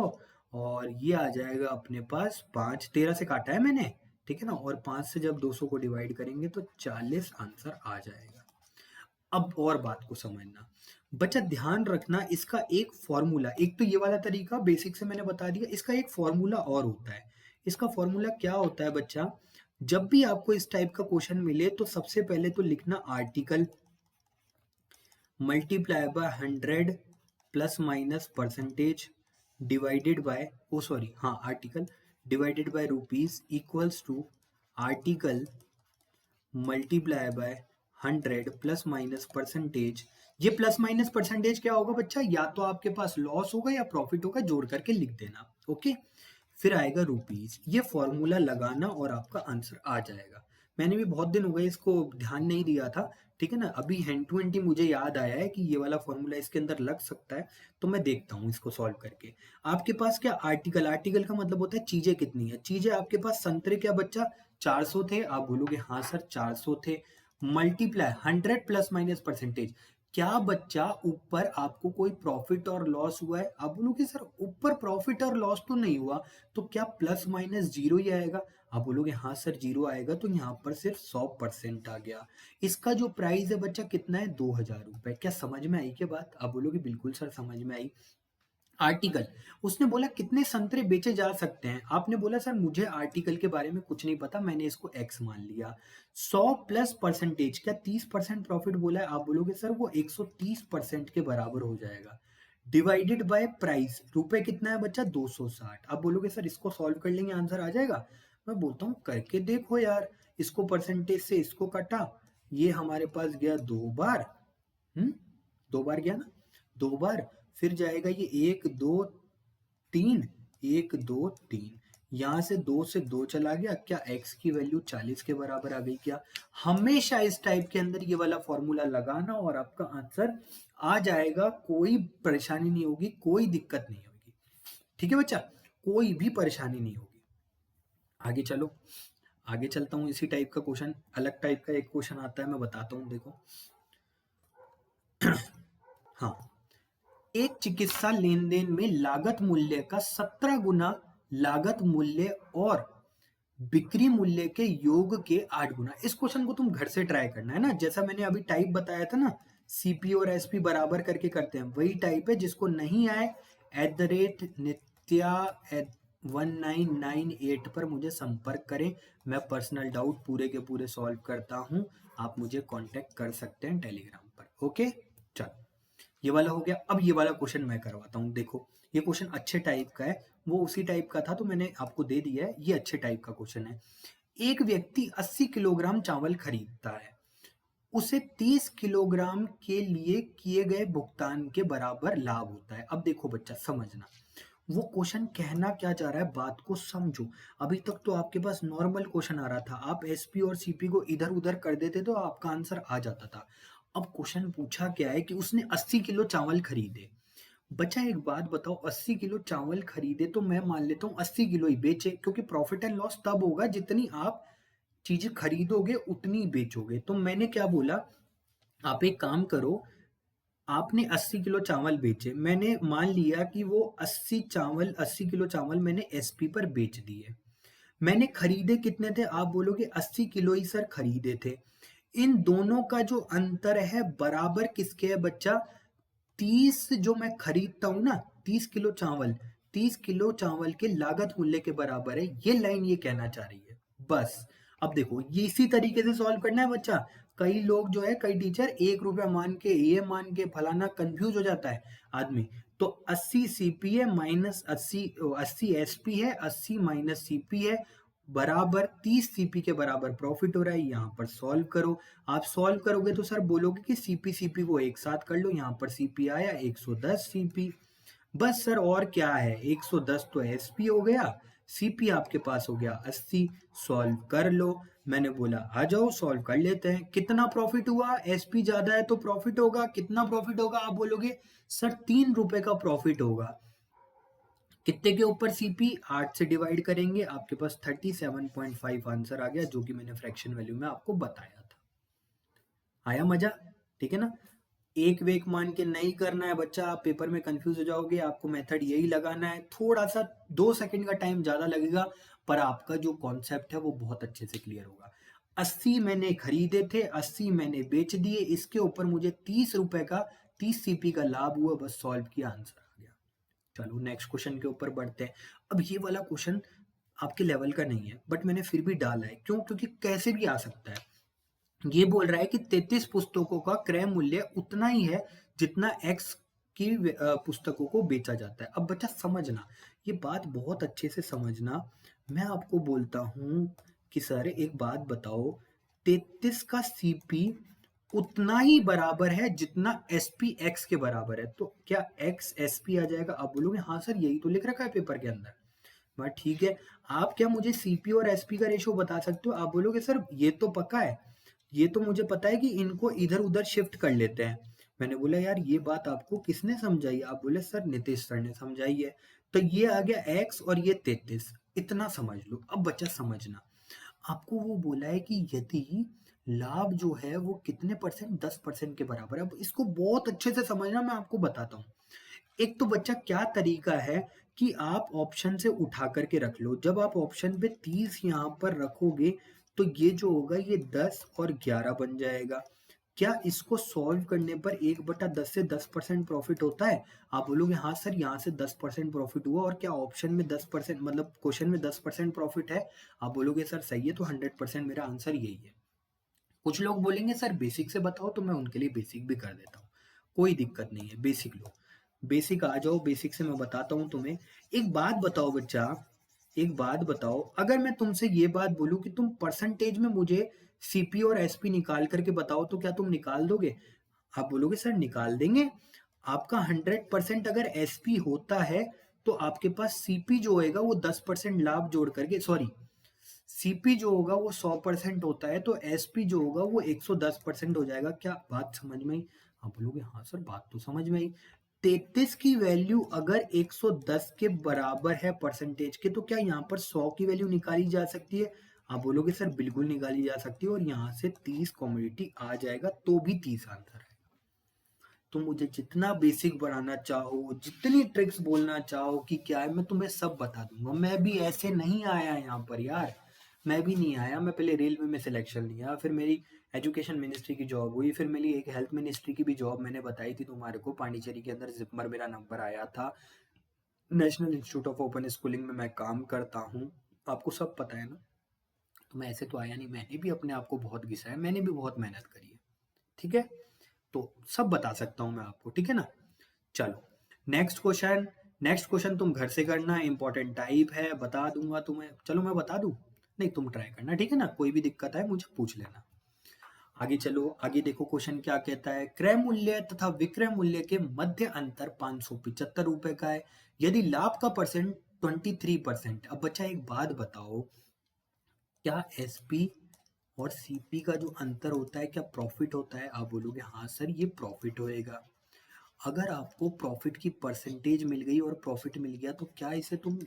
और ये आ जाएगा अपने पास 5, 13 से काटा है मैंने, ठीक है ना। और 5 से जब 200 को डिवाइड करेंगे तो 40 आंसर आ जाएगा। अब और बात को समझना बच्चा, ध्यान रखना, इसका एक फॉर्मूला, एक तो ये वाला तरीका बेसिक से मैंने बता दिया, इसका एक फॉर्मूला और होता है। इसका फॉर्मूला क्या होता है बच्चा? जब भी आपको इस टाइप का क्वेश्चन मिले तो सबसे पहले तो लिखना article multiply by 100 plus minus percentage divided by article divided by rupees equals to article multiply by 100 plus minus percentage. ये प्लस माइनस परसेंटेज क्या होगा बच्चा? या तो आपके पास लॉस होगा या प्रॉफिट होगा, जोड़ करके लिख देना। ओके, फिर आएगा रुपीज। ये फॉर्मूला लगाना और आपका आंसर आ जाएगा। मैंने भी बहुत दिन हो गए इसको ध्यान नहीं दिया था, ठीक है ना। अभी हैंड टू हैंड मुझे याद आया है कि ये वाला फॉर्मूला इसके अंदर लग सकता है, तो मैं देखता हूँ इसको सॉल्व करके। आपके पास क्या आर्टिकल, आर्टिकल का मतलब होता है चीजें कितनी है। चीजें आपके पास संतरे क्या बच्चा 400 थे? आप बोलोगे हाँ सर 400 थे। मल्टीप्लाई 100 प्लस माइनस परसेंटेज, क्या बच्चा ऊपर आपको कोई प्रॉफिट और लॉस हुआ है? आप बोलोगे सर ऊपर प्रॉफिट और लॉस तो नहीं हुआ, तो क्या प्लस माइनस जीरो ही आएगा? आप बोलोगे हाँ सर जीरो आएगा, तो यहाँ पर सिर्फ 100% आ गया। इसका जो प्राइस है बच्चा कितना है? 2000 रुपए। क्या समझ में आई क्या बात? आप बोलोगे बिल्कुल सर समझ में आई। आर्टिकल, उसने बोला कितने संतरे बेचे जा सकते हैं। आपने बोला सर मुझे आर्टिकल के बारे में कुछ नहीं पता, मैंने इसको एक्स मान लिया। 100 प्लस परसेंटेज, क्या 30% प्रॉफिट बोला है? आप बोलोगे सर वो 130% के बराबर हो जाएगा। डिवाइडेड बाय प्राइस, रुपए कितना है बच्चा? 260। आप बोलोगे सर इसको सॉल्व कर लेंगे आंसर आ जाएगा। मैं बोलता हूँ करके देखो यार। इसको परसेंटेज से इसको काटा, ये हमारे पास गया 2 बार, 2 बार गया ना, 2 बार। फिर जाएगा ये 1 2 3, 1 2 3, यहाँ से 2 से 2 चला गया। क्या x की वैल्यू 40 के बराबर आ गई क्या? हमेशा इस टाइप के अंदर ये वाला फॉर्मूला लगाना और आपका आंसर आ जाएगा। कोई परेशानी नहीं होगी, कोई दिक्कत नहीं होगी, ठीक है बच्चा, कोई भी परेशानी नहीं होगी। आगे चलो, आगे चलता हूँ। इसी टाइप का क्वेश्चन, अलग टाइप का एक क्वेश्चन आता है, मैं बताता हूँ देखो। हाँ, एक चिकित्सा लेन देन में लागत मूल्य का 17 गुना लागत मूल्य और बिक्री मूल्य के योग के 8 गुना। इस क्वेश्चन को तुम घर से ट्राई करना है ना, जैसा मैंने अभी टाइप बताया था ना, सीपी और एसपी बराबर करके करते हैं, वही टाइप है। जिसको नहीं आए @नित्या 1998 पर मुझे संपर्क करें। मैं पर्सनल डाउट पूरे के पूरे सॉल्व करता हूं। आप मुझे कांटेक्ट कर सकते हैं टेलीग्राम पर। ओके, चलो ये वाला हो गया। अब ये वाला क्वेश्चन मैं करवाता हूँ। देखो ये क्वेश्चन अच्छे टाइप का है, वो उसी टाइप का था तो मैंने आपको दे दिया है। ये अच्छे टाइप का क्वेश्चन है। एक व्यक्ति 80 किलोग्राम चावल खरीदता है, उसे 30 किलोग्राम के लिए किए गए भुगतान के बराबर लाभ होता है। अब देखो बच्चा समझना, वो क्वेश्चन कहना क्या चाह रहा है, बात को समझो। अभी तक तो आपके पास नॉर्मल क्वेश्चन आ रहा था, आप एसपी और सीपी को इधर उधर कर देते तो आपका आंसर आ जाता था। अब क्वेश्चन पूछा क्या है कि उसने 80 किलो चावल खरीदे। बच्चा एक बात बताओ, 80 किलो चावल खरीदे तो मैं मान लेता हूँ 80 किलो ही बेचे, क्योंकि प्रॉफिट एंड लॉस तब होगा जितनी आप चीजें खरीदोगे उतनी बेचोगे। तो मैंने क्या बोला, आप एक काम करो, आपने 80 किलो चावल बेचे, मैंने मान लिया कि वो 80 किलो चावल मैंने एसपी पर बेच दिए। मैंने खरीदे कितने थे, आप बोलोगे 80 किलो ही सर खरीदे थे। इन दोनों का जो अंतर है बराबर किसके है बच्चा, 30 जो मैं खरीदता हूं ना, 30 किलो चावल के लागत मूल्य के बराबर है। ये लाइन ये कहना चाह रही है बस। अब देखो ये इसी तरीके से सॉल्व करना है बच्चा। कई लोग जो है, कई टीचर 1 रुपया मान के, ये मान के फलाना, कंफ्यूज हो जाता है आदमी। तो 80 सीपी है माइनस 80 एसपी है, 80 माइनस सीपी है बराबर 30 सीपी के बराबर प्रॉफिट हो रहा है। यहाँ पर सॉल्व करो। आप सॉल्व करोगे तो सर बोलोगे कि सीपी सीपी को एक साथ कर लो। यहाँ पर सीपी आया 110 सीपी। बस सर और क्या है, 110 तो एसपी हो गया, सीपी आपके पास हो गया 80। सॉल्व कर लो। मैंने बोला आ जाओ सॉल्व कर लेते हैं। कितना प्रॉफिट हुआ, एसपी ज्यादा है तो प्रॉफिट होगा। कितना प्रॉफिट होगा, आप बोलोगे सर 3 रुपए का प्रॉफिट होगा। कितने के ऊपर सीपी, 8 से डिवाइड करेंगे, आपके पास 37.5 आंसर आ गया, जो कि मैंने फ्रैक्शन वैल्यू में आपको बताया था। आया मजा, ठीक है ना। एक वेक मान के नहीं करना है बच्चा, आप पेपर में कंफ्यूज हो जाओगे। आपको मेथड यही लगाना है, थोड़ा सा 2 सेकंड का टाइम ज्यादा लगेगा, पर आपका जो कॉन्सेप्ट है वो बहुत अच्छे से क्लियर होगा। 80 मैंने खरीदे थे, 80 मैंने बेच दिए, इसके ऊपर मुझे 30 रुपए का, 30 सीपी का लाभ हुआ। बस सॉल्व किया, आंसर आ गया। चलो नेक्स्ट क्वेश्चन के ऊपर बढ़ते हैं। अब ये वाला क्वेश्चन आपके लेवल का नहीं है, बट मैंने फिर भी डाला है। क्यों, क्योंकि कैसे भी आ सकता है। ये बोल रहा है कि 33 पुस्तकों का क्रय मूल्य उतना ही है जितना एक्स की पुस्तकों को बेचा जाता है। अब बच्चा समझना, ये बात बहुत अच्छे से समझना। मैं आपको बोलता हूं कि सर एक बात बताओ, 33 का सीपी उतना ही बराबर है जितना एसपी एक्स के बराबर है, तो क्या एक्स एसपी आ जाएगा। आप बोलोगे हाँ सर यही तो लिख रखा है पेपर के अंदर। बट ठीक है, आप क्या मुझे सीपी और एसपी का रेशियो बता सकते हो। आप बोलोगे सर ये तो पक्का है, ये तो मुझे पता है कि इनको इधर उधर शिफ्ट कर लेते हैं। मैंने बोला यार ये बात आपको किसने समझाई, आप बोले सर नीतीश सर ने समझाई है। तो ये आ गया एक्स और ये 33, इतना समझ लो। अब बच्चा समझना, आपको वो बोला है कि यदि लाभ जो है वो कितने परसेंट, 10% के बराबर है। अब इसको बहुत अच्छे से समझना, मैं आपको बताता हूँ। एक तो बच्चा क्या तरीका है कि आप ऑप्शन से उठा करके रख लो। जब आप ऑप्शन पे 30 यहाँ पर रखोगे तो ये जो होगा ये 10 और 11 बन जाएगा। क्या इसको सॉल्व करने पर 1/10 से 10% प्रॉफिट होता है। आप बोलोगे हाँ सर यहाँ से 10% प्रॉफिट हुआ, और क्या ऑप्शन में 10%, मतलब क्वेश्चन में 10% प्रॉफिट है। आप बोलोगे सर सही है, तो 100% मेरा आंसर यही है। कुछ लोग बोलेंगे सर बेसिक से बताओ, तो मैं उनके लिए बेसिक भी कर देता हूँ, कोई दिक्कत नहीं है। बेसिक लो, बेसिक आ जाओ, बेसिक से मैं बताता हूँ तुम्हें। एक बात बताओ बच्चा, एक बात बताओ, अगर मैं तुमसे ये बात बोलूं कि तुम परसेंटेज में मुझे सीपी और एसपी निकाल करके बताओ, तो क्या तुम निकाल दोगे। आप बोलोगे सर निकाल देंगे। आपका 100% अगर एसपी होता है तो आपके पास सीपी जो होएगा वो 10% लाभ जोड़ करके, सॉरी, सीपी जो होगा वो 100% होता है, तो एसपी जो होगा वो 110% हो जाएगा। क्या बात समझ में आई। आप बोलोगे हाँ सर बात तो समझ में आई। 33 की वैल्यू अगर 110 के बराबर है परसेंटेज के, तो क्या यहाँ पर 100 की वैल्यू निकाली जा सकती है। आप बोलोगे सर बिल्कुल निकाली जा सकती है, और यहाँ से 30 कॉमोडिटी आ जाएगा, तो भी 30 आंसर है। तुम मुझे जितना बेसिक बढ़ाना चाहो, जितनी ट्रिक्स बोलना चाहो कि क्या है, मैं तुम्हें सब बता दूंगा। मैं भी ऐसे नहीं आया यहाँ पर यार, मैं भी नहीं आया, मैं पहले रेलवे में सिलेक्शन लिया, फिर मेरी एजुकेशन मिनिस्ट्री की जॉब हुई, फिर मेरी एक हेल्थ मिनिस्ट्री की भी जॉब मैंने बताई थी तुम्हारे को, पांडिचेरी के अंदर जिपमर मेरा नंबर आया था। National institute of open schooling में मैं काम करता हूँ, आपको सब पता है ना। तो मैं ऐसे तो आया नहीं, मैंने भी अपने आप को बहुत घिसा है, मैंने भी बहुत मेहनत करी है, ठीक है। तो सब बता सकता हूँ मैं आपको, ठीक है ना। चलो नेक्स्ट क्वेश्चन। नेक्स्ट क्वेश्चन तुम घर से करना, इंपॉर्टेंट टाइप है, बता दूंगा तुम्हें। चलो मैं बता दूं, नहीं तुम ट्राई करना, ठीक है ना। कोई भी दिक्कत है मुझे पूछ लेना। आगे चलो, आगे देखो क्वेश्चन क्या कहता है। क्रय मूल्य तथा विक्रय मूल्य के मध्य अंतर 575 रुपए का है, यदि लाभ का परसेंट 23%। अब बच्चा एक बात बताओ, क्या एसपी और सीपी का जो अंतर होता है क्या प्रॉफिट होता है? आप बोलोगे हाँ सर ये प्रॉफिट होएगा। अगर आपको प्रॉफिट की परसेंटेज मिल गई और प्रॉफिट मिल गया तो क्या इसे तुम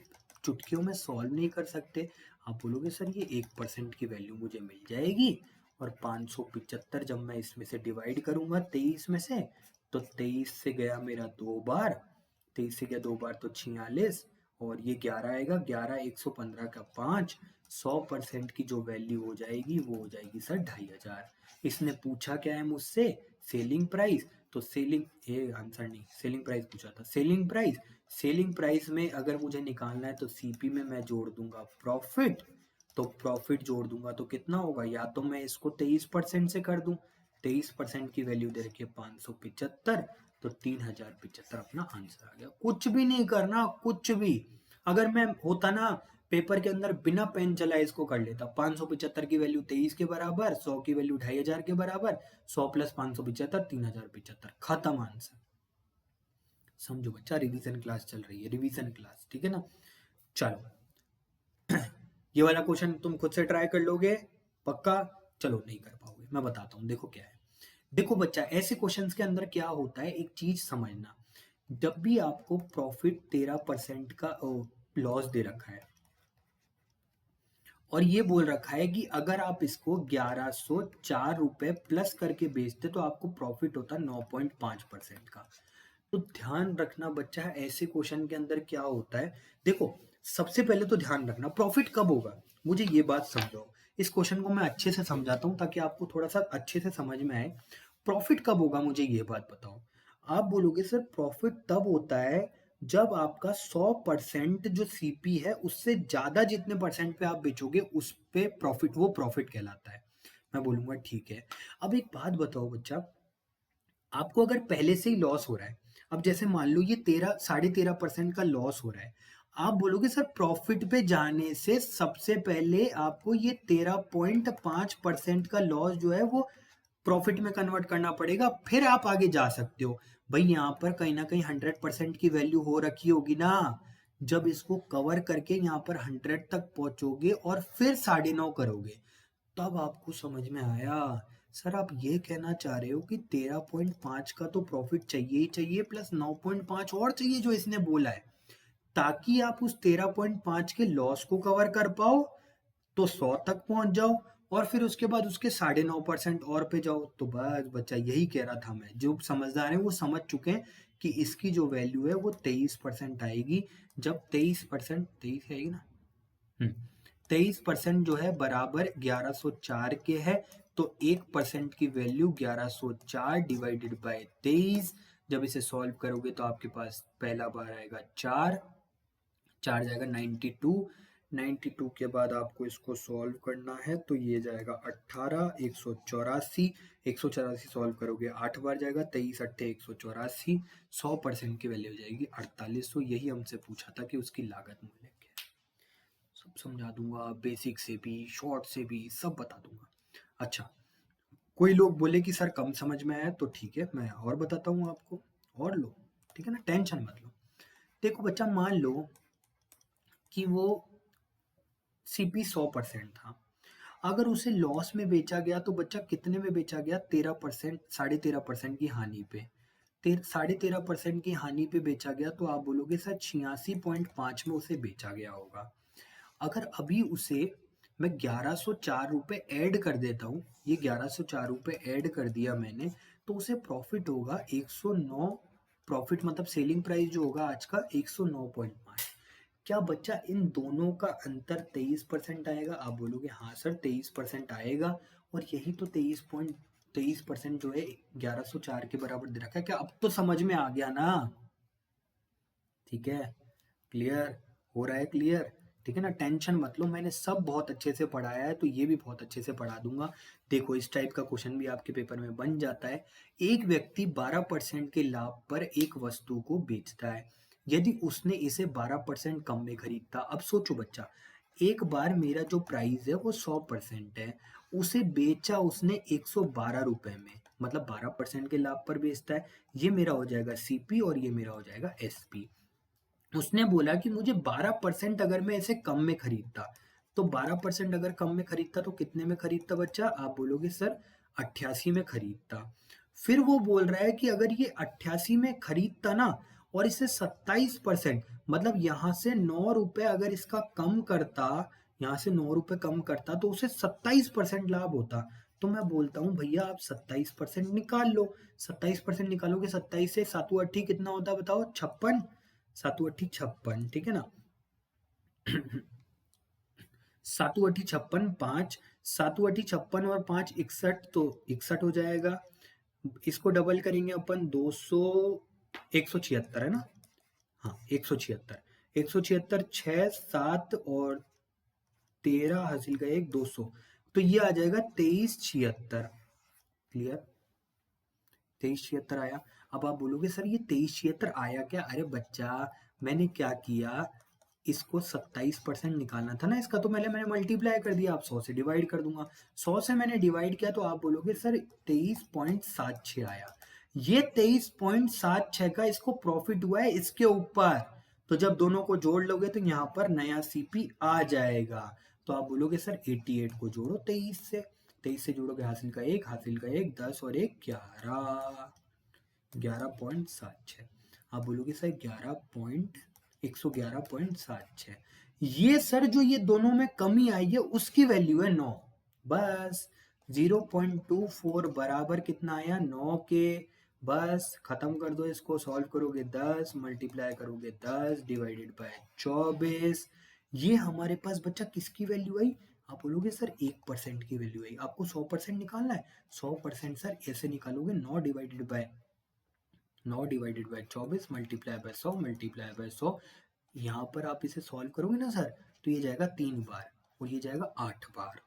चुटकियों में सॉल्व नहीं कर सकते? आप बोलोगे सर ये 1% की वैल्यू मुझे मिल जाएगी, और 575 जब मैं इसमें से डिवाइड करूंगा 23 में से, तो 23 से गया मेरा 2 बार, 23 से गया 2 बार तो 46, और ये 11 आएगा, 11 115 का 5, 100% की जो वैल्यू हो जाएगी वो हो जाएगी सर 2500। इसने पूछा क्या है मुझसे? Selling price. तो सेलिंग, ये आंसर नहीं, सेलिंग प्राइस पूछा था, सेलिंग प्राइस। सेलिंग प्राइस में अगर मुझे निकालना है तो सीपी में मैं जोड़ दूंगा प्रॉफिट, तो प्रॉफिट जोड़ दूंगा तो कितना होगा? या तो मैं इसको 23% से कर दूं, 23% की वैल्यू दे रखी है 575, तो 3075 अपना आंसर आ गया। कुछ भी नहीं करना, कुछ भी। अगर मैं होता ना पेपर के अंदर बिना पेन चलाए इसको कर लेता, 575 की वैल्यू 23 के बराबर, 100 की वैल्यू 2500 के बराबर, 100 प्लस 575 3075, खत्म आंसर। समझो बच्चा, रिवीजन क्लास चल रही है, रिवीजन क्लास, ठीक है ना। चलो ये वाला क्वेश्चन तुम खुद से ट्राई कर लोगे पक्का? चलो नहीं कर पाओगे, मैं बताता हूँ, देखो क्या है। देखो बच्चा, ऐसे क्वेश्चंस के अंदर क्या होता है, एक चीज समझना। जब भी आपको प्रॉफिट 13% का लॉस दे रखा है, और ये बोल रखा है कि अगर आप इसको 1104 रुपए प्लस करके बेचते तो आपको प्रॉफिट होता 9.5% का। तो ध्यान रखना बच्चा, ऐसे क्वेश्चन के अंदर क्या होता है, देखो सबसे पहले तो ध्यान रखना प्रॉफिट कब होगा, मुझे ये बात समझो। इस क्वेश्चन को मैं अच्छे से समझाता हूँ ताकि आपको थोड़ा सा अच्छे से समझ में आए। प्रॉफिट कब होगा मुझे ये बात बताओ। आप बोलोगे सर प्रॉफिट तब होता है जब आपका 100% जो सीपी है उससे ज्यादा जितने परसेंट पे आप बेचोगे उस पे प्रॉफिट, वो प्रॉफिट कहलाता है। मैं बोलूंगा ठीक है। अब एक बात बताओ बच्चा, आपको अगर पहले से ही लॉस हो रहा है, अब जैसे मान लो ये 13 13.5% का लॉस हो रहा है, आप बोलोगे सर प्रॉफिट पे जाने से सबसे पहले आपको ये 13.5% का लॉस जो है वो प्रॉफिट में कन्वर्ट करना पड़ेगा, फिर आप आगे जा सकते हो। भाई यहाँ पर कहीं ना कहीं 100% की वैल्यू हो रखी होगी ना, जब इसको कवर करके यहाँ पर 100 तक पहुंचोगे और फिर 9.5 करोगे, तब आपको समझ में आया। सर आप ये कहना चाह रहे हो कि 13.5 का तो प्रॉफिट चाहिए ही चाहिए, प्लस 9.5 और चाहिए जो इसने बोला है, ताकि आप उस 13.5 के लॉस को कवर कर पाओ, तो 100 तक पहुंच जाओ, और फिर उसके बाद उसके 9.5% और पे जाओ। तो बस बच्चा यही कह रहा था मैं, जो समझदार है वो समझ चुके हैं कि इसकी जो वैल्यू है वो 23% आएगी। जब 23%, 23 आएगी ना, 23% जो है बराबर 1104 के है, तो 1% की वैल्यू 1104 डिवाइडेड बाय 23। जब इसे सॉल्व करोगे तो आपके पास पहला बार आएगा 4, 4 जाएगा 92, 92 के बाद आपको इसको सॉल्व करना है तो ये जाएगा 18, 184, 184 सॉल्व करोगे 8 बार जाएगा, 23 अट्ठे 184, 100% की वैल्यू हो जाएगी 4800। यही हमसे पूछा था कि उसकी लागत मूल्य क्या है। सब समझा दूंगा, बेसिक से भी शॉर्ट से भी सब बता दूंगा। अच्छा, कोई लोग बोले कि सर कम समझ में आया, तो ठीक है मैं और बताता हूँ आपको, और लो, ठीक है ना, टेंशन मत लो। देखो बच्चा, मान लो कि वो सीपी 100% था, अगर उसे लॉस में बेचा गया तो बच्चा कितने में बेचा गया? 13%, 13.5% की हानि पे। 13.5% की हानि पे बेचा गया, तो आप बोलोगे सर 86.5 में उसे बेचा गया होगा। अगर अभी उसे मैं 1104 रुपये ऐड कर देता हूँ, ये 1104 रुपये ऐड कर दिया मैंने, तो उसे प्रॉफिट होगा 109। प्रॉफिट मतलब सेलिंग प्राइस जो होगा आज का 109.5। क्या बच्चा इन दोनों का अंतर 23% आएगा? आप बोलोगे हाँ सर 23% आएगा, और यही तो 23% जो है 1104 के बराबर दे रखा है। क्या अब तो समझ में आ गया ना? ठीक है, क्लियर हो रहा है? क्लियर, ठीक है ना? टेंशन मत लो, मैंने सब बहुत अच्छे से पढ़ाया है, तो ये भी बहुत अच्छे से पढ़ा दूंगा। देखो इस टाइप का क्वेश्चन भी आपके पेपर में बन जाता है। एक व्यक्ति 12% के लाभ पर एक वस्तु को बेचता है। यदि उसने इसे 12% कम में खरीदता, अब सोचो बच्चा, एक बार मेरा जो प्राइस है वो 100% है, उसे बेचा उसने 112 रुपए में, मतलब 12% के लाभ पर बेचता है। ये मेरा हो जाएगा सीपी और ये मेरा हो जाएगा एसपी। उसने बोला कि मुझे 12% अगर मैं इसे कम में खरीदता, तो 12% अगर कम में खरीदता तो कितने में खरीदता बच्चा? आप बोलोगे सर 88 में खरीदता। फिर वो बोल रहा है कि अगर ये 88 में खरीदता ना, और इसे 27%, मतलब यहाँ से 9 रुपए अगर इसका कम करता, यहाँ से 9 रुपए कम करता, तो उसे 27% लाभ होता। तो मैं बोलता हूँ भैया आप 27% निकाल लो। 27% निकालोगे, 27 से 7 कितना होता है बताओ? 56। 7 ठीक है ना? 7 56 5, 7 56 और 5 61, तो 61 हो जाएगा। इसको डबल करेंगे अपन 200, 176 है ना? हाँ 176, 176 6 7 और 13 हासिल का 1 200, तो ये आ जाएगा 2376। क्लियर? 2376 आया। अब आप बोलोगे सर ये 2376 आया क्या? अरे बच्चा मैंने क्या किया, इसको 27% निकालना था ना इसका, तो मैंने मल्टीप्लाई कर दिया। आप 100 से डिवाइड कर दूंगा, 100 से मैंने डिवाइड किया, तो आप बोलोगे सर 23.76 आया। ये 23.76 का इसको प्रॉफिट हुआ है इसके ऊपर। तो जब दोनों को जोड़ लोगे तो यहाँ पर नया सीपी आ जाएगा। तो आप बोलोगे सर 88 को जोड़ो 23 से, 23 से जोड़ोगे हासिल का 1, हासिल का 1 10 और 1 11, 11.76। आप बोलोगे सर 111.76। ये सर जो ये दोनों में कमी आई है उसकी वैल्यू है 9। बस 0.24 बराबर कितना आया? 9 के। बस खत्म कर दो इसको, सॉल्व करोगे 10, मल्टीप्लाई करोगे 10 डिवाइडेड बाय 24। ये हमारे पास बच्चा किसकी वैल्यू आई? आप बोलोगे सर 1% की वैल्यू आई। आपको 100% निकालना है, 100% सर ऐसे निकालोगे, 9 divided by 24 multiply by 100 multiply by 100। यहाँ पर आप इसे सॉल्व करोगे ना सर, तो ये जाएगा 3 बार और ये जाएगा 8 बार।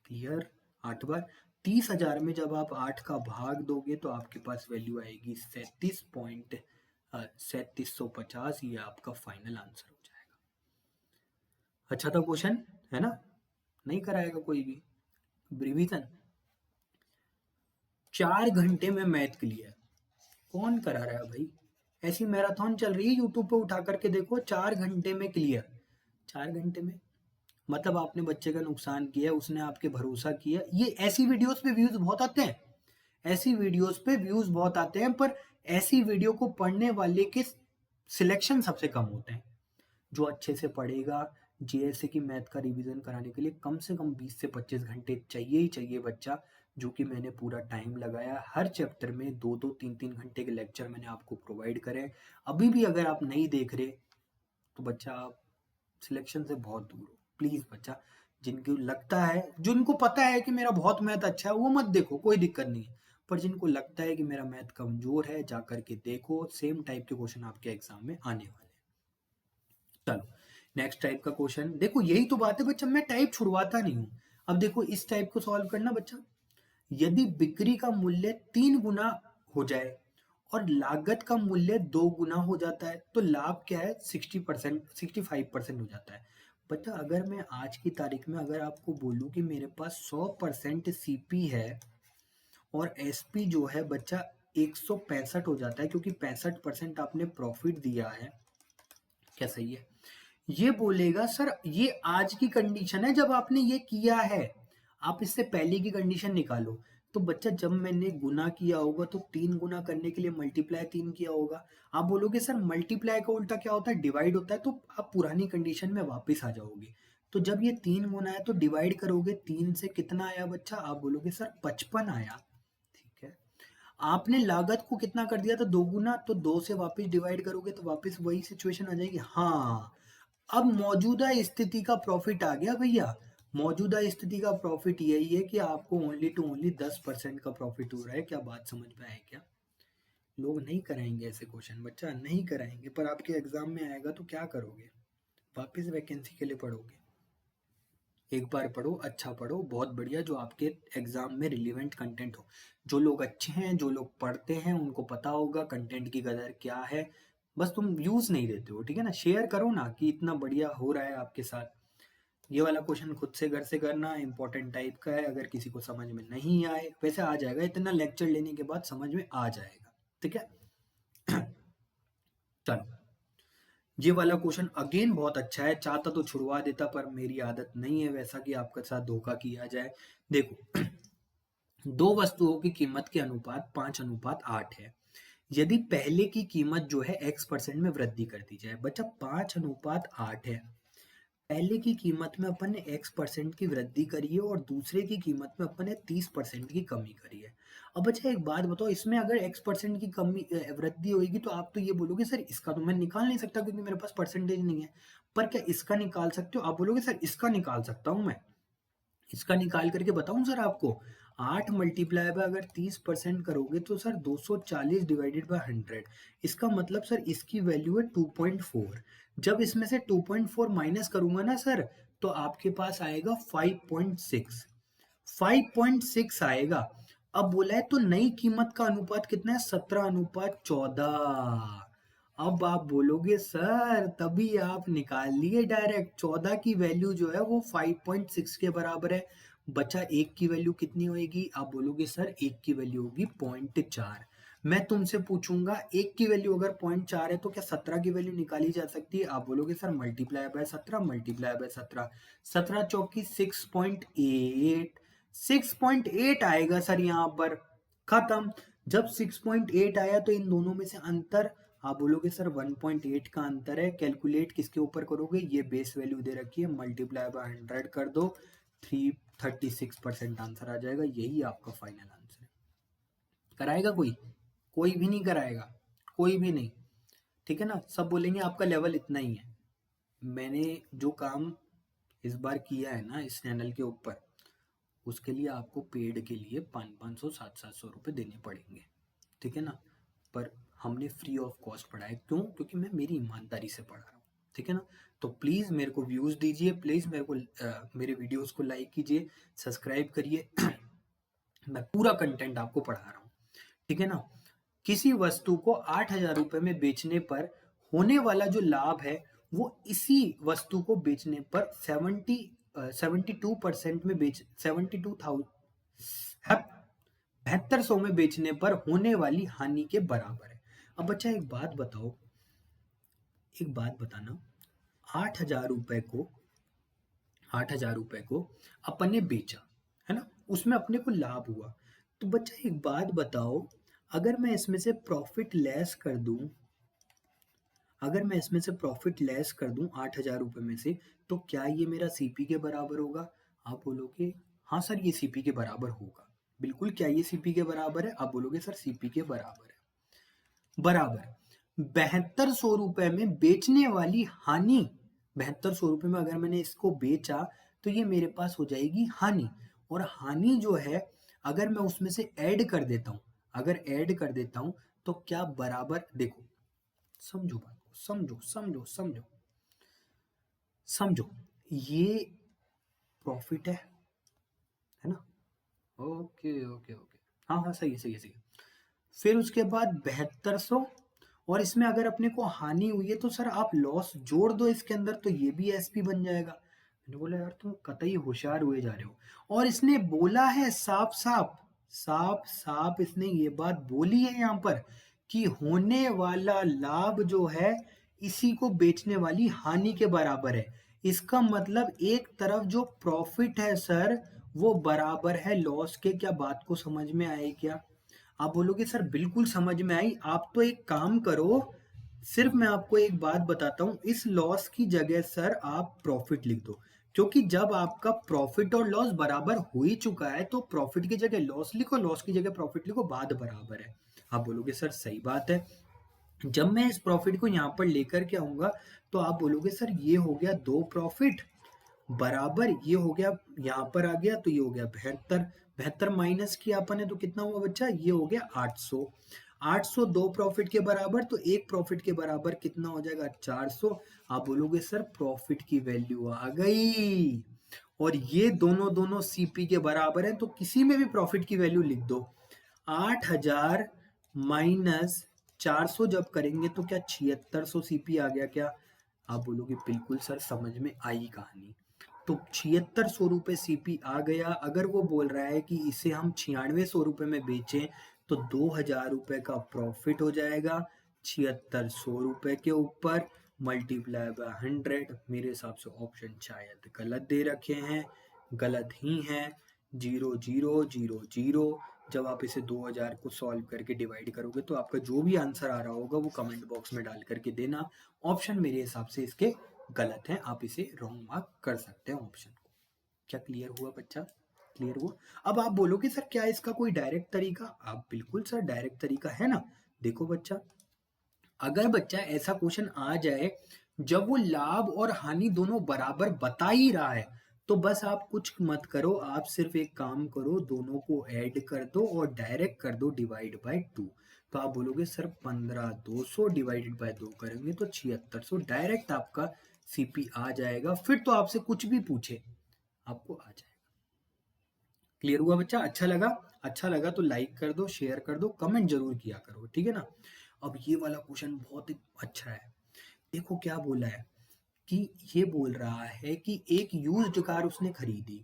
क्लियर? 8 बार। 30,000 में जब आप 8 का भाग दोगे तो आपके पास वैल्यू आएगी 3750। ये आपका फाइनल आंसर हो जाएगा। अच्छा था क्वेश्चन, है ना? नहीं कराएगा कोई भी रिवीजन? 4 घंटे में मैथ क्लियर। कौन करा रहा है भाई? ऐसी मैराथन चल रही है, यूट्यूब पे उठा करके देखो, 4 घंटे में क्लियर। 4 घंटे में मतलब आपने बच्चे का नुकसान किया, उसने आपके भरोसा किया। ये ऐसी वीडियोस पे व्यूज बहुत आते हैं, ऐसी वीडियोस पे व्यूज बहुत आते हैं, पर ऐसी वीडियो को पढ़ने वाले के सिलेक्शन सबसे कम होते हैं। जो अच्छे से पढ़ेगा, जैसे कि मैथ का रिवीजन कराने के लिए कम से कम 20 से 25 घंटे चाहिए ही चाहिए बच्चा, जो कि मैंने पूरा टाइम लगाया। हर चैप्टर में 2-2 3-3 घंटे के लेक्चर मैंने आपको प्रोवाइड करे। अभी भी अगर आप नहीं देख रहे तो बच्चा आप सिलेक्शन से बहुत दूर हो। प्लीज़ बच्चा, जिनको लगता है, जिनको पता है कि मेरा बहुत मैथ अच्छा है वो मत देखो, कोई दिक्कत नहीं है। पर जिनको लगता है कि मेरा मैथ कमज़ोर है, जा करके देखो, सेम टाइप के क्वेश्चन आपके एग्जाम में आने वाले हैं। चलो नेक्स्ट टाइप का क्वेश्चन देखो। यही तो बात है बच्चा, मैं टाइप छुड़वाता नहीं हूँ। अब देखो इस टाइप को सॉल्व करना बच्चा। यदि बिक्री का मूल्य 3 गुना हो जाए और लागत का मूल्य 2 गुना हो जाता है, तो लाभ क्या है? 60%, 65% हो जाता है। बच्चा अगर मैं आज की तारीख में अगर आपको बोलूं कि मेरे पास 100% सीपी है और एसपी जो है बच्चा 165 हो जाता है, क्योंकि 65% आपने प्रॉफिट दिया है, क्या सही है? ये बोलेगा सर ये आज की कंडीशन है जब आपने ये किया है, आप इससे पहले की कंडीशन निकालो। तो बच्चा जब मैंने गुना किया होगा तो 3 गुना करने के लिए मल्टीप्लाई 3 किया होगा। आप बोलोगे सर मल्टीप्लाई का उल्टा क्या होता है? डिवाइड होता है। तो आप पुरानी कंडीशन में वापस आ जाओगे। तो जब ये 3 गुना है तो डिवाइड करोगे 3 से, कितना आया बच्चा? आप बोलोगे सर 55 आया। ठीक है, आपने लागत को कितना कर दिया था? 2 गुना, तो 2 से वापस डिवाइड करोगे तो वापस वही सिचुएशन आ जाएगी। हाँ, अब मौजूदा स्थिति का प्रॉफिट आ गया भैया। मौजूदा स्थिति का प्रॉफिट यही है कि आपको ओनली टू ओनली 10% का प्रॉफिट हो रहा है। क्या बात समझ में आए क्या? लोग नहीं कराएंगे ऐसे क्वेश्चन, बच्चा नहीं कराएंगे, पर आपके एग्जाम में आएगा तो क्या करोगे? वापस वैकेंसी के लिए पढ़ोगे। एक बार पढ़ो, अच्छा पढ़ो, बहुत बढ़िया, जो आपके एग्जाम में रिलेवेंट कंटेंट हो। जो लोग अच्छे हैं, जो लोग पढ़ते हैं, उनको पता होगा कंटेंट की कदर क्या है। बस तुम व्यूज नहीं देते हो, ठीक है ना? शेयर करो ना कि इतना बढ़िया हो रहा है आपके साथ। ये वाला क्वेश्चन खुद से घर से करना, इंपॉर्टेंट टाइप का है। अगर किसी को समझ में नहीं आए, वैसे आ जाएगा, इतना लेक्चर लेने के बाद समझ में आ जाएगा, ठीक है? चलो, ये वाला क्वेश्चन अगेन बहुत अच्छा है। चाहता तो छुड़वा देता, पर मेरी आदत नहीं है वैसा कि आपके साथ धोखा किया जाए। देखो, दो वस्तुओं की कीमत के अनुपात 5:8 है। यदि पहले की कीमत जो है x% में वृद्धि कर दी जाए। बच्चा 5:8 है। पहले की कीमत में अपन ने x% की वृद्धि करी है और दूसरे की कीमत में अपन ने 30% की कमी करी है। अब बच्चा एक बात बताओ, इसमें अगर x% की कमी वृद्धि होगी तो आप तो ये बोलोगे सर इसका तो मैं निकाल नहीं सकता क्योंकि मेरे पास परसेंटेज नहीं है। पर क्या इसका निकाल सकते हो? आप बोलोगे सर इसका निकाल सकता हूं मैं। इसका निकाल करके बताऊं सर आपको? 8 मल्टीप्लाई बाय अगर 30% करोगे तो सर 240 डिवाइडेड बाय 100। इसका मतलब सर इसकी वैल्यू है 2.4। जब इसमें से 2.4 माइनस करूंगा ना सर, तो आपके पास आएगा 5.6। 5.6 आएगा। अब बोला है तो नई कीमत का अनुपात कितना है? 17:14। अब आप बोलोगे सर तभी आप निकाल लिए डायरेक्ट। 14 की वैल्यू जो है वो 5.6 के बराबर है। बचा एक की वैल्यू कितनी होगी? आप बोलोगे सर एक की वैल्यू होगी 0.4। मैं तुमसे पूछूंगा एक की वैल्यू अगर 0.4 है तो क्या 17 की वैल्यू निकाली जा सकती है? आप बोलोगे sir multiply by 17, multiply by 17, 17 चौकी 6.8। 6.8 आएगा सर यहाँ पर। खत्म। जब 6.8 आया तो इन दोनों में से अंतर, आप बोलोगे सर 1.8 का अंतर है। कैलकुलेट किसके ऊपर करोगे? ये बेस वैल्यू दे रखी है, मल्टीप्लाई बाय 100 कर दो, 336% आंसर आ जाएगा। यही आपका फाइनल आंसर है। कराएगा कोई? कोई भी नहीं कराएगा, कोई भी नहीं, ठीक है ना? सब बोलेंगे आपका लेवल इतना ही है। मैंने जो काम इस बार किया है ना इस चैनल के ऊपर, उसके लिए आपको पेड के लिए 500 700 रुपये देने पड़ेंगे, ठीक है ना? पर हमने फ्री ऑफ कॉस्ट पढ़ा है। क्यों? क्योंकि मैं मेरी ईमानदारी से पढ़ा रहा हूँ, ठीक है ना? तो प्लीज़ मेरे को व्यूज़ दीजिए, प्लीज़ मेरे को मेरे वीडियोस को लाइक कीजिए, सब्सक्राइब करिए। मैं पूरा कंटेंट आपको पढ़ा रहा हूँ, ठीक है ना? किसी वस्तु को 8,000 रुपये में बेचने पर होने वाला जो लाभ है वो इसी वस्तु को बेचने पर 72% में बेच 72,700 में बेचने पर होने वाली हानि के बराबर है। अब बच्चा एक बात बताओ, एक बात बताना, 8,000 रुपए को अपन ने बेचा, है ना? उसमें अपने को लाभ हुआ। तो बच्चा एक बात बताओ, अगर मैं इसमें से प्रॉफिट लेस कर दूं, अगर मैं इसमें से प्रॉफिट लेस कर दूं 8,000 रुपए में से, तो क्या ये मेरा सीपी के बराबर होगा? आप बोलोगे हाँ सर ये सीपी के बराबर होगा। बिल्कुल, क्या ये सीपी के बराबर है? आप बोलोगे सर सीपी के बराबर है। बराबर 7200 रुपए में बेचने वाली हानि, 7200 रुपए में अगर मैंने इसको बेचा तो ये मेरे पास हो जाएगी हानि। और हानि जो है अगर मैं उसमें से ऐड कर देता हूं, अगर ऐड कर देता हूं तो क्या बराबर, देखो समझो बात को, समझो समझो समझो समझो, ये प्रॉफिट है ना? ओके ओके ओके, हाँ हाँ सही है सही है सही है। फिर उसके बाद 7200, और इसमें अगर अपने को हानि हुई है तो सर आप लॉस जोड़ दो इसके अंदर, तो ये भी एसपी बन जाएगा। मैंने बोला यार तुम कतई होशियार हुए जा रहे हो। और इसने बोला है साफ साफ, साफ साफ इसने ये बात बोली है यहाँ पर कि होने वाला लाभ जो है इसी को बेचने वाली हानि के बराबर है। इसका मतलब एक तरफ जो प्रॉफिट है सर वो बराबर है लॉस के। क्या बात को समझ में आए क्या? आप बोलोगे सर बिल्कुल समझ में आई। आप तो एक काम करो, सिर्फ मैं आपको एक बात बताता हूं, इस लॉस की जगह सर आप प्रॉफिट लिख दो। क्योंकि जब आपका प्रॉफिट और लॉस बराबर हो ही चुका है तो प्रॉफिट की जगह लॉस लिखो, लॉस की जगह प्रॉफिट लिखो, बात बराबर है। आप बोलोगे सर सही बात है, जब मैं इस प्रॉफिट को यहाँ पर लेकर के आऊंगा तो आप बोलोगे सर ये हो गया 2 प्रॉफिट बराबर ये हो गया, यहाँ पर आ गया तो ये हो गया 72। 72 माइनस किया अपन ने तो कितना हुआ बच्चा, ये हो गया 800। 800 2 प्रॉफिट के बराबर, तो एक प्रॉफिट के बराबर कितना हो जाएगा 400। आप बोलोगे सर प्रॉफिट की वैल्यू आ गई, और ये दोनों दोनों सीपी के बराबर है, तो किसी में भी प्रॉफिट की वैल्यू लिख दो। 8000 माइनस 400 जब करेंगे तो क्या 7600 सीपी आ गया क्या? आप बोलोगे बिल्कुल सर समझ में आई कहानी। तो 7600 रुपये सीपी आ गया। अगर वो बोल रहा है कि इसे हम 9600 रुपये में बेचें तो 2000 रुपये का प्रॉफिट हो जाएगा 7600 रुपये के ऊपर, मल्टीप्लाई बाय 100। मेरे हिसाब से ऑप्शन शायद गलत दे रखे हैं, गलत ही हैं। 0000। जब आप इसे 2000 को सॉल्व करके डिवाइड करोगे तो आपका जो भी आंसर आ रहा होगा वो कमेंट बॉक्स में डाल करके देना। ऑप्शन मेरे हिसाब से इसके गलत है, आप इसे रॉन्ग मार्क कर सकते हैं ऑप्शन को। क्या क्लियर हुआ बच्चा? क्लियर हुआ? अब आप बोलोगे सर क्या इसका कोई डायरेक्ट तरीका? आप बिल्कुल सर डायरेक्ट तरीका है ना। देखो बच्चा, अगर बच्चा ऐसा क्वेश्चन आ जाए जब वो लाभ और हानि दोनों बराबर बता ही रहा है, तो बस आप कुछ मत करो, आप सिर्फ एक काम करो, दोनों को ऐड कर दो और डायरेक्ट कर दो डिवाइड बाय 2। तो आप बोलोगे सर 15200 डिवाइडेड बाय 2 करेंगे तो 7600, डायरेक्ट आपका सीपी आ जाएगा। फिर तो आपसे कुछ भी पूछे आपको आ जाएगा। क्लियर हुआ बच्चा? अच्छा लगा? अच्छा लगा तो लाइक कर दो, शेयर कर दो, कमेंट जरूर किया करो, ठीक है ना। अब ये वाला क्वेश्चन बहुत ही अच्छा है। देखो क्या बोला है कि ये बोल रहा है कि एक यूज्ड कार उसने खरीदी,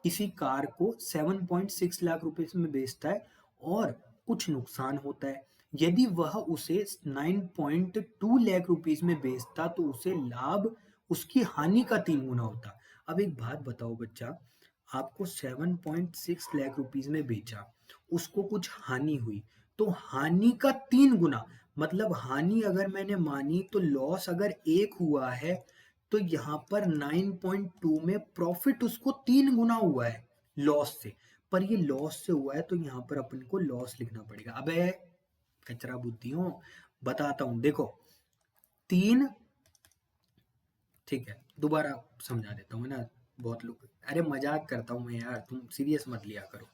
किसी कार को 7.6 लाख रुपए में बेचता है और कुछ नुकसान होता है। यदि वह उसे 9.2 लाख रुपीस में बेचता तो उसे लाभ उसकी हानि का 3 गुना होता। अब एक बात बताओ बच्चा, आपको 7.6 लाख रुपीस में बेचा, उसको कुछ हानि हुई, तो हानि का 3 गुना, मतलब हानि अगर मैंने मानी तो लॉस अगर 1 हुआ है, तो यहाँ पर 9.2 में प्रॉफिट उसको 3 गुना हुआ है लॉस से। पर ये लॉस से हुआ है तो यहाँ पर अपन को लॉस लिखना पड़ेगा। अबे कचरा बुद्धियों, बताता हूँ देखो। 3, ठीक है दोबारा समझा देता हूँ ना। बहुत लोग, अरे मजाक करता हूँ मैं यार, तुम सीरियस मत लिया करो,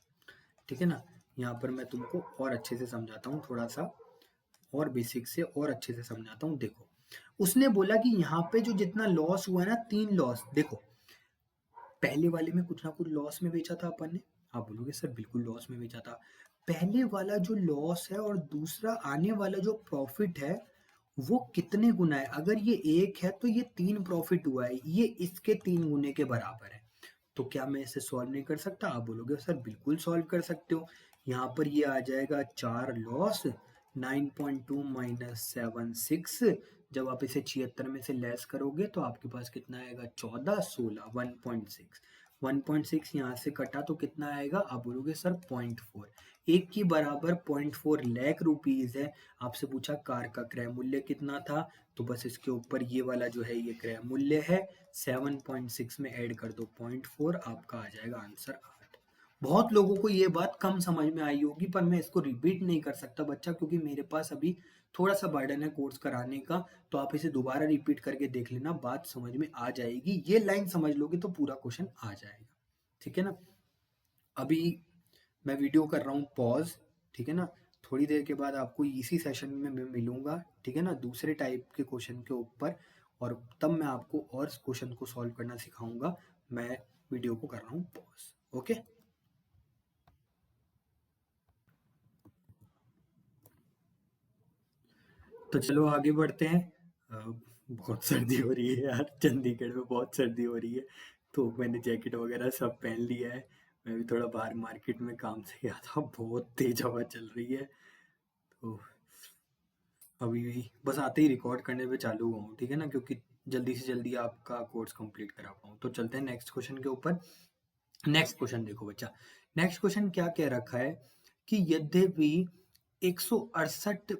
ठीक है ना। यहाँ पर मैं तुमको और अच्छे से समझाता हूँ, थोड़ा सा और बेसिक से और अच्छे से समझाता हूँ। देखो उसने बोला कि यहाँ पे जो जितना लॉस हुआ है ना, 3 लॉस, देखो पहले वाले में कुछ ना कुछ लॉस में बेचा था अपन ने। आप बोलोगे सर बिल्कुल लॉस में बेचा था। पहले वाला जो लॉस है और दूसरा आने वाला जो प्रॉफिट है वो कितने गुना है? अगर ये 1 है तो ये 3 प्रॉफिट हुआ है, ये इसके 3 गुने के बराबर है। तो क्या मैं इसे सॉल्व नहीं कर सकता? आप बोलोगे सर बिल्कुल सॉल्व कर सकते हो। यहाँ पर ये आ जाएगा 4 लॉस 9.2 माइनस 7 6। जब आप इसे 76 में से लेस करोगे तो आपके पास कितना आएगा 14 16 1.6। 1.6 यहाँ से कटा तो कितना आएगा? आप बोलोगे सर 0.4। एक की बराबर 0.4 लाख रुपीज है। आपसे पूछा कार का क्रय मूल्य कितना था, तो बस इसके ऊपर ये वाला जो है ये क्रय मूल्य है, 7.6 में ऐड कर दो 0.4, आपका आ जाएगा आंसर 8। बहुत लोगों को ये बात कम समझ में आई होगी, पर मैं इसको रिपीट नहीं कर सकता बच्चा, क्योंकि मेरे पास अभी थोड़ा सा बर्डन है कोर्स कराने का। तो आप इसे दोबारा रिपीट करके देख लेना, बात समझ में आ जाएगी। ये लाइन समझ लोगे तो पूरा क्वेश्चन आ जाएगा, ठीक है ना। अभी मैं वीडियो कर रहा हूँ पॉज, ठीक है ना। थोड़ी देर के बाद आपको इसी सेशन में मैं मिलूंगा, ठीक है ना, दूसरे टाइप के क्वेश्चन के ऊपर, और तब मैं आपको और क्वेश्चन को सॉल्व करना सिखाऊंगा। मैं वीडियो को कर रहा हूँ पॉज, ओके। तो चलो आगे बढ़ते हैं। बहुत सर्दी हो रही है यार, चंडीगढ़ में बहुत सर्दी हो रही है, तो मैंने जैकेट वगैरह सब पहन लिया है। मैं भी थोड़ा बाहर मार्केट में काम से गया था, बहुत तेज हवा चल रही है। तो अभी बस आते ही रिकॉर्ड करने पे चालू हुआ हूँ, ठीक है ना, क्योंकि जल्दी से जल्दी आपका कोर्स कंप्लीट करा पाऊँ। तो चलते हैं नेक्स्ट क्वेश्चन के ऊपर। नेक्स्ट क्वेश्चन देखो बच्चा, नेक्स्ट क्वेश्चन क्या कह रखा है कि यद्यपि 168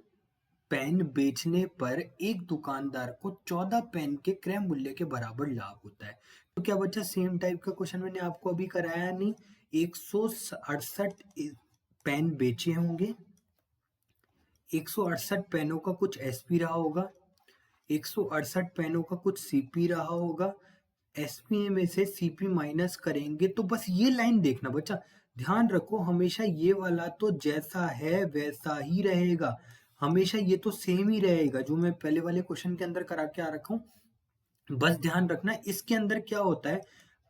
पेन बेचने पर एक दुकानदार को 14 पेन के क्रय मूल्य के बराबर लाभ होता है। तो क्या बच्चा सेम टाइप का क्वेश्चन मैंने आपको अभी कराया नहीं? 168 पेन बेचे होंगे, 168 पेनों का कुछ एसपी रहा होगा, 168 पेनों का कुछ सीपी रहा होगा, एसपी में से सीपी माइनस करेंगे तो बस ये लाइन देखना बच्चा, ध्यान रखो हमेशा ये वाला तो जैसा है वैसा ही रहेगा, हमेशा ये तो सेम ही रहेगा जो मैं पहले वाले क्वेश्चन के अंदर करा के आ रखा हूँ। बस ध्यान रखना इसके अंदर क्या होता है,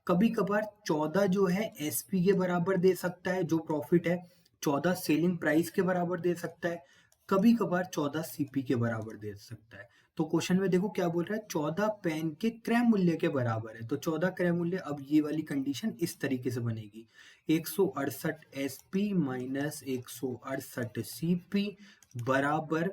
कभी कभार 14 जो है एसपी के बराबर दे सकता है, जो प्रॉफिट है 14 सेलिंग प्राइस के बराबर दे सकता है, कभी कभार 14 सीपी के बराबर दे सकता है। तो क्वेश्चन में देखो क्या बोल रहा है, 14 पेन के क्रय मूल्य के बराबर है, तो 14 क्रय मूल्य, अब ये वाली कंडीशन इस तरीके से बनेगी, 168 एसपी माइनस 168 सीपी बराबर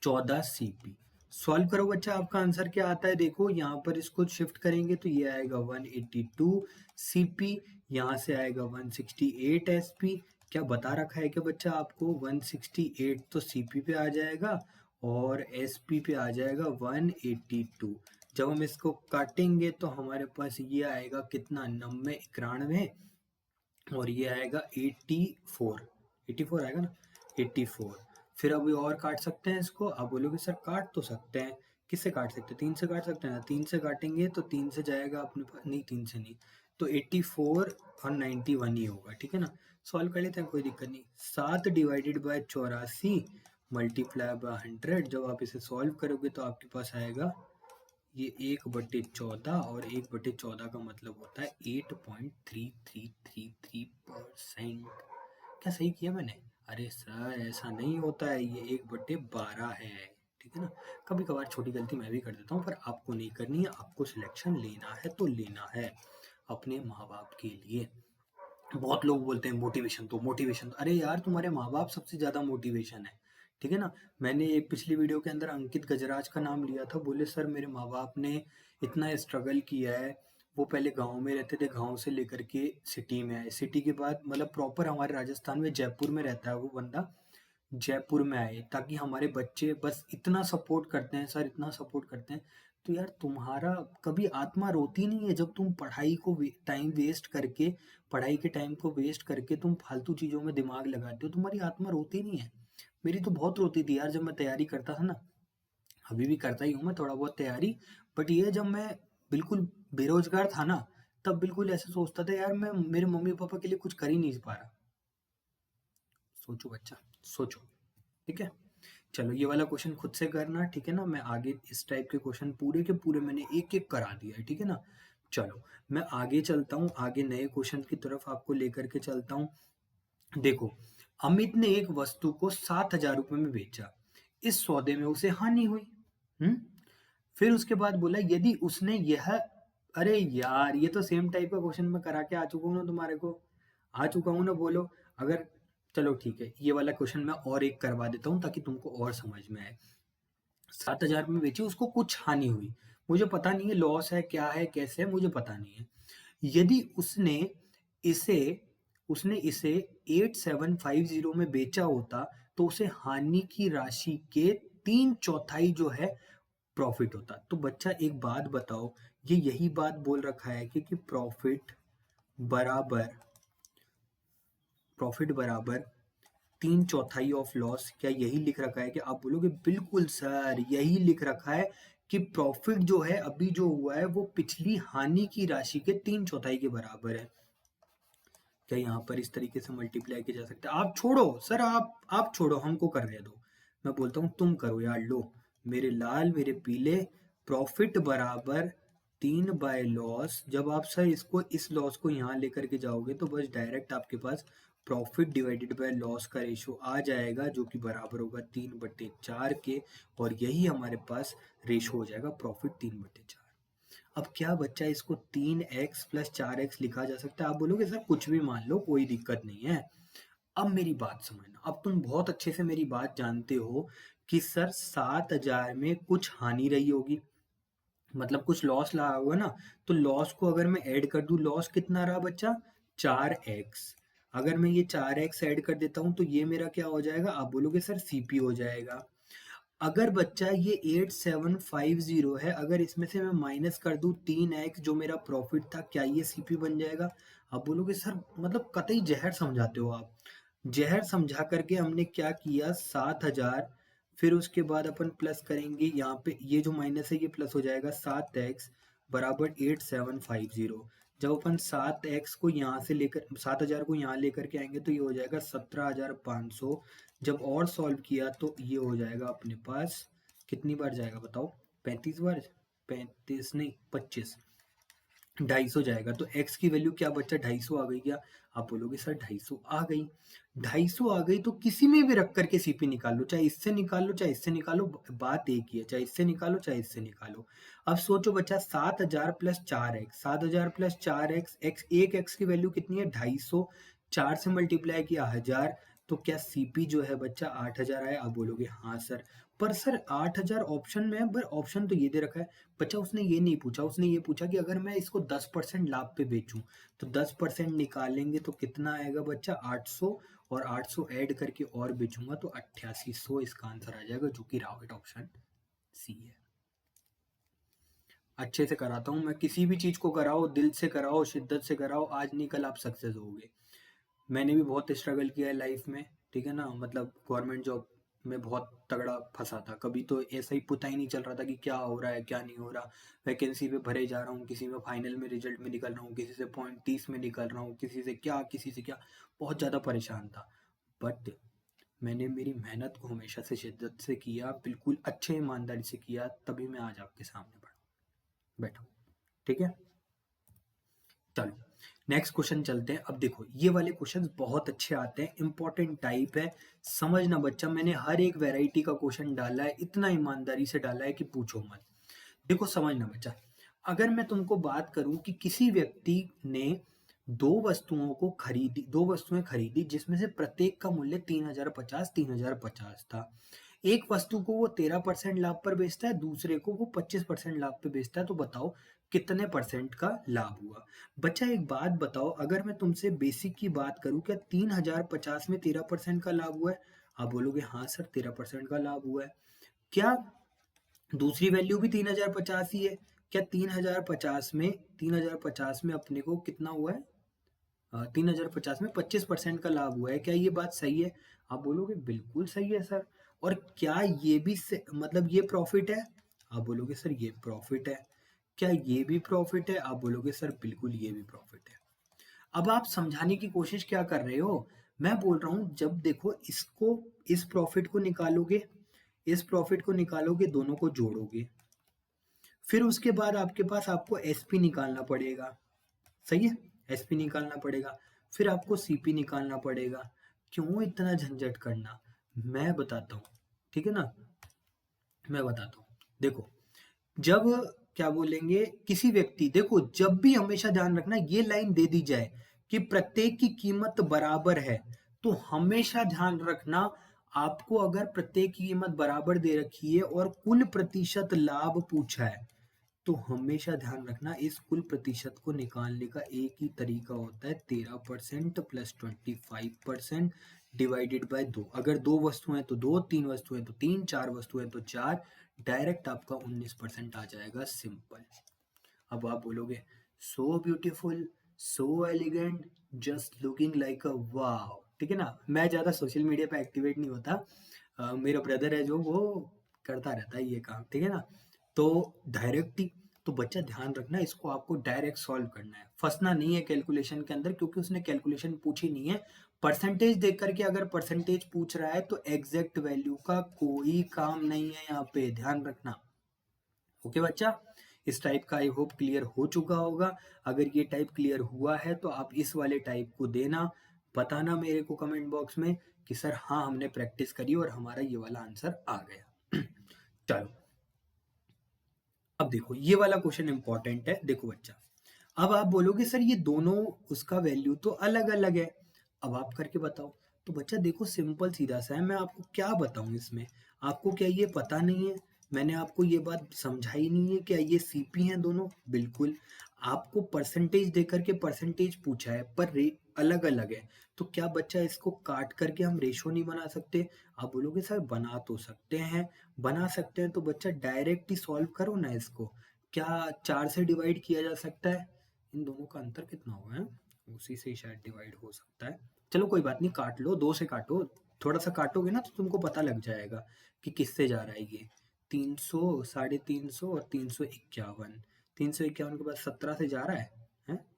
14 सीपी। सॉल्व करो बच्चा, आपका आंसर क्या आता है, देखो यहाँ पर इसको शिफ्ट करेंगे तो ये आएगा 182 सीपी, यहाँ से आएगा 168 एसपी। क्या बता रखा है कि बच्चा आपको 168 तो सीपी पे आ जाएगा और एसपी पे आ जाएगा 182। जब हम इसको काटेंगे तो हमारे पास ये आएगा कितना, 90 91 और ये आएगा 84 आएगा ना, 84। फिर अभी और काट सकते हैं इसको, आप बोलोगे सर काट तो सकते हैं, किससे काट सकते हैं, 3 से काट सकते हैं ना, 3 से काटेंगे तो 3 से जाएगा अपने पास, नहीं 3 से नहीं, तो 84 और 91 ही होगा, ठीक है ना। सॉल्व कर लेते हैं, कोई दिक्कत नहीं। 7 डिवाइडेड बाय 84 मल्टीप्लाई बाय 100, जब आप इसे सॉल्व करोगे तो आपके पास आएगा ये 1/14 और 1/14 का मतलब होता है 8.3333%। क्या सही किया मैंने? अरे सर ऐसा नहीं होता है, ये 1/12 है, ठीक है ना। कभी कभार छोटी गलती मैं भी कर देता हूँ, पर आपको नहीं करनी है, आपको सिलेक्शन लेना है तो लेना है अपने माँ बाप के लिए। बहुत लोग बोलते हैं मोटिवेशन तो मोटिवेशन, अरे यार तुम्हारे माँ बाप सबसे ज्यादा मोटिवेशन है, ठीक है ना। मैंने एक पिछली वीडियो के अंदर अंकित गजराज का नाम लिया था, बोले सर मेरे माँ बाप ने इतना स्ट्रगल किया है, वो पहले गांव में रहते थे, गांव से लेकर के सिटी में आए, सिटी के बाद मतलब प्रॉपर हमारे राजस्थान में जयपुर में रहता है वो बंदा, जयपुर में आए ताकि हमारे बच्चे, बस इतना सपोर्ट करते हैं सर, इतना सपोर्ट करते हैं। तो यार तुम्हारा कभी आत्मा रोती नहीं है जब तुम पढ़ाई को टाइम वेस्ट करके, पढ़ाई के टाइम को वेस्ट करके तुम फालतू चीजों में दिमाग लगाते हो, तुम्हारी आत्मा रोती नहीं है। मेरी तो बहुत रोती थी यार जब मैं तैयारी करता था ना, अभी भी करता ही हूँ मैं थोड़ा बहुत तैयारी, बट ये जब मैं बिल्कुल बेरोजगार था ना, तब बिल्कुल ऐसे सोचता था यार मैं मेरे मम्मी पापा के लिए कुछ कर ही नहीं पा रहा। सोचो बच्चा, सोचो, ठीक है। चलो ये वाला क्वेश्चन खुद से करना, ठीक है ना। मैं आगे इस टाइप के क्वेश्चन पूरे के पूरे मैंने एक एक करा दिया है, ठीक है ना। चलो मैं आगे चलता हूँ, आगे नए क्वेश्चन की तरफ आपको लेकर के चलता हूँ। देखो, अमित ने एक वस्तु को 7,000 रुपए में बेचा, इस सौदे में उसे हानि हुई। हम्म फिर उसके बाद बोला यदि उसने यह, अरे यार ये तो सेम टाइप का क्वेश्चन मैं करा के आ चुका हूँ ना, तुम्हारे को आ चुका हूँ ना, बोलो अगर। चलो ठीक है, ये वाला क्वेश्चन मैं और एक करवा देता हूँ ताकि तुमको और समझ में आए। 7,000 में बेची, उसको कुछ हानि हुई, मुझे पता नहीं है लॉस है क्या है कैसे है, मुझे पता नहीं है। यदि इसे उसने इसे 8750 में बेचा होता तो उसे हानि की राशि के 3/4 जो है प्रॉफिट होता। तो बच्चा एक बात बताओ, ये यही बात बोल रखा है कि बराबर प्रॉफिट बराबर 3/4 ऑफ लॉस, क्या यही लिख रखा है? कि आप बोलोगे बिल्कुल सर यही लिख रखा है कि प्रॉफिट जो है अभी जो हुआ है वो पिछली हानि की राशि के 3/4 के बराबर है। क्या यहाँ पर इस तरीके से मल्टीप्लाई किया जा सकता है? आप छोड़ो सर, आप छोड़ो, हमको करने दो, मैं बोलता हूँ तुम करो यार। लो मेरे लाल मेरे पीले, प्रॉफिट बराबर 3/लॉस, जब आप सर इसको इस लॉस को यहाँ लेकर के जाओगे तो बस डायरेक्ट आपके पास प्रॉफिट डिवाइडेड बाय लॉस का रेशो आ जाएगा जो कि बराबर होगा 3/4 के, और यही हमारे पास रेशो हो जाएगा प्रॉफिट 3/4। अब क्या बच्चा इसको 3x प्लस 4x लिखा जा सकता है? आप बोलोगे सर कुछ भी मान लो कोई दिक्कत नहीं है। अब मेरी बात समझना, अब तुम बहुत अच्छे से मेरी बात जानते हो कि सर 7,000 में कुछ हानि रही होगी, मतलब कुछ लॉस रहा होगा ना, तो लॉस को अगर मैं ऐड कर दूं, लॉस कितना रहा बच्चा 4x, अगर मैं ये 4x ऐड कर देता हूं तो ये मेरा क्या हो जाएगा? आप बोलोगे सर सीपी हो जाएगा। अगर बच्चा ये 8750 है, अगर इसमें से मैं माइनस कर दूं 3x जो मेरा प्रॉफिट था, क्या ये सीपी बन जाएगा? आप बोलोगे सर मतलब कतई जहर समझाते हो आप। जहर समझा करके हमने क्या किया 7,000, फिर उसके बाद अपन प्लस करेंगे यहाँ पे, ये जो माइनस है ये प्लस हो जाएगा 7x बराबर 8750। जब अपन 7x को यहाँ से लेकर 7,000 को यहाँ लेकर के आएंगे तो ये हो जाएगा 17,500। जब और सॉल्व किया तो ये हो जाएगा अपने पास, कितनी बार जाएगा बताओ, 35 बार, 35 नहीं 25, 250 जाएगा। तो x की वैल्यू क्या बच्चा 250 आ गई क्या? आप बोलोगे सर 250 आ गई, 250 आ गई तो किसी में भी रख करके सीपी निकाल लो, चाहे इससे निकाल लो चाहे इससे निकालो, बात एक ही है, चाहे इससे निकालो चाहे इससे निकालो। अब सोचो बच्चा 7,000 plus 4x, 7,000 plus 4x, x एक x की वैल्यू कितनी है 250, 4 से मल्टीप्लाई किया 1000, तो क्या सीपी जो है बच्चा 8,000 आया? आप बोलोगे हाँ सर। पर सर 8,000 ऑप्शन में है, पर ऑप्शन तो ये दे रखा है बच्चा, उसने ये नहीं पूछा, उसने ये पूछा कि अगर मैं इसको 10% लाभ पे बेचूं तो 10% निकालेंगे तो कितना आएगा बच्चा 800, और 800 ऐड करके और बेचूंगा तो 8800 इसका आंसर आ जाएगा, जो कि राइट ऑप्शन सी है। अच्छे से कराता हूँ मैं, किसी भी चीज को कराओ दिल से कराओ, शिद्दत से कराओ, आज नहीं कल आप सक्सेस होगे। मैंने भी बहुत स्ट्रगल किया है लाइफ में, ठीक है ना, मतलब गवर्नमेंट जॉब में बहुत तगड़ा फंसा था, कभी तो ऐसा ही पता ही नहीं चल रहा था कि क्या हो रहा है क्या नहीं हो रहा, वैकेंसी पे भरे जा रहा हूँ, किसी में फाइनल में रिजल्ट में निकल रहा हूँ, किसी से पॉइंट 30 में निकल रहा हूँ, किसी से क्या किसी से क्या, बहुत ज़्यादा परेशान था। बट मैंने मेरी मेहनत को हमेशा से शिद्दत से किया, बिल्कुल अच्छे ईमानदारी से किया, तभी मैं आज आपके सामने बैठा, ठीक है। चलो नेक्स्ट क्वेश्चन चलते हैं। अब देखो ये वाले क्वेश्चंस बहुत अच्छे आते हैं, इंपॉर्टेंट टाइप है, समझना बच्चा, मैंने हर एक वैरायटी का क्वेश्चन डाला है, इतना ईमानदारी से डाला है कि पूछो मत। देखो समझना बच्चा, अगर मैं तुमको बात करूं कि किसी व्यक्ति ने दो वस्तुएं खरीदी जिसमें से प्रत्येक का मूल्य 3,050 था। एक वस्तु को वो 13% लाभ पर बेचता है, दूसरे को वो 25% लाभ पे बेचता है, तो बताओ कितने परसेंट का लाभ हुआ? बच्चा एक बात बताओ, अगर मैं तुमसे बेसिक की बात करूं, क्या 3,050 में 13% का लाभ हुआ है? आप बोलोगे हाँ सर 13% का लाभ हुआ है। क्या दूसरी वैल्यू भी 3,050 ही है? क्या 3,050 में अपने को कितना हुआ है? 3,050 में 25% का लाभ हुआ है, क्या ये बात सही है? आप बोलोगे बिल्कुल सही है सर। और क्या ये भी मतलब ये प्रॉफिट है? आप बोलोगे सर ये प्रॉफिट है। क्या ये भी प्रॉफिट है? आप बोलोगे सर बिल्कुल ये भी प्रॉफिट है। अब आप समझाने की कोशिश क्या कर रहे हो? मैं बोल रहा हूं जब देखो इसको, इस प्रॉफिट को निकालोगे, इस प्रॉफिट को निकालोगे, दोनों को जोड़ोगे, फिर उसके बाद आपके पास आपको एसपी निकालना पड़ेगा, सही है, एसपी निकालना पड़ेगा, फिर आपको सीपी निकालना पड़ेगा। क्यों इतना झंझट करना? मैं बताता हूँ, ठीक है ना, मैं बताता हूँ। देखो जब क्या बोलेंगे किसी व्यक्ति, देखो जब भी हमेशा ध्यान रखना ये लाइन दे दी जाए कि प्रत्येक की कीमत बराबर है, तो हमेशा ध्यान रखना, आपको अगर प्रत्येक की कीमत बराबर दे रखी है और कुल प्रतिशत लाभ पूछा है, तो हमेशा ध्यान रखना इस कुल प्रतिशत को निकालने का एक ही तरीका होता है, 13% प्लस 25% डिवाइडेड बाय 2। अगर दो वस्तुएं तो दो, तीन वस्तुएं तो तीन, चार वस्तुएं तो चार, डायरेक्ट आपका 19% आ जाएगा, सिंपल। अब आप बोलोगे so beautiful, so elegant, just looking like a wow, ठीक है ना। मैं ज्यादा सोशल मीडिया पे एक्टिवेट नहीं होता, मेरा ब्रदर है जो वो करता रहता है ये काम, ठीक है ना। तो डायरेक्ट ही, तो बच्चा ध्यान रखना, इसको आपको डायरेक्ट सॉल्व करना है, फंसना नहीं है कैलकुलेशन के अंदर, क्योंकि उसने कैलकुलेशन पूछी नहीं है। परसेंटेज देख करके अगर परसेंटेज पूछ रहा है तो एग्जैक्ट वैल्यू का कोई काम नहीं है यहाँ पे, ध्यान रखना। ओके बच्चा, इस टाइप का आई होप क्लियर हो चुका होगा। अगर ये टाइप क्लियर हुआ है तो आप इस वाले टाइप को देना, बताना मेरे को कमेंट बॉक्स में कि सर हाँ हमने प्रैक्टिस करी और हमारा ये वाला आंसर आ गया। चलो अब देखो ये वाला क्वेश्चन इंपॉर्टेंट है, देखो बच्चा, अब आप बोलोगे सर ये दोनों उसका वैल्यू तो अलग अलग है, अब आप करके बताओ। तो बच्चा देखो सिंपल सीधा सा है, मैं आपको क्या बताऊं इसमें, आपको क्या ये पता नहीं है? मैंने आपको ये बात समझाई नहीं है? क्या ये सीपी हैं दोनों? बिल्कुल। आपको परसेंटेज देकर के परसेंटेज पूछा है पर रेट अलग अलग है, तो क्या बच्चा इसको काट करके हम रेशो नहीं बना सकते? आप बोलोगे सर बना तो सकते हैं, बना सकते हैं, तो बच्चा डायरेक्ट ही सॉल्व करो ना इसको। क्या 4 से डिवाइड किया जा सकता है? इन दोनों का अंतर कितना होगा है? उसी से शायद डिवाइड हो सकता है। चलो कोई बात नहीं, काट लो, 2 से काटो, थोड़ा सा काटोगे ना तो तुमको पता लग जाएगा कि किससे जा रहा है ये। 300, 350 और 351, 351 के बाद 17 से जा रहा है?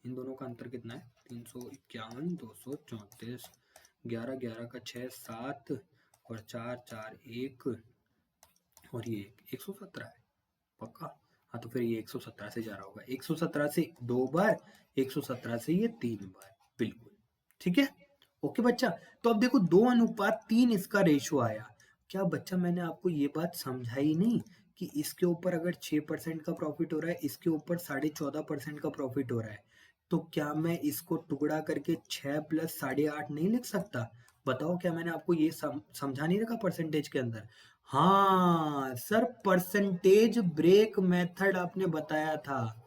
इन दोनों का अंतर कितना है? 351, 234, 11, 11 का 6, 7 और 4, 4, 1 और ये 117 है पक्का। हाँ तो फिर ये 117 से जा रहा होगा, 117 से 2 बार, 117 से ये 3 बार, बिल्कुल ठीक है। ओके बच्चा, तो अब देखो 2:3 इसका रेशो आया। क्या बच्चा मैंने आपको ये बात समझाई नहीं कि इसके ऊपर अगर 6% का प्रॉफिट हो रहा है, इसके ऊपर 14.5% का प्रॉफिट हो रहा है, तो क्या मैं इसको टुकड़ा करके 6 प्लस 8.5 नहीं लिख सकता? बताओ, क्या मैंने आपको ये समझा नहीं रखा परसेंटेज के अंदर? हाँ सर, परसेंटेज ब्रेक मेथड आपने बताया था।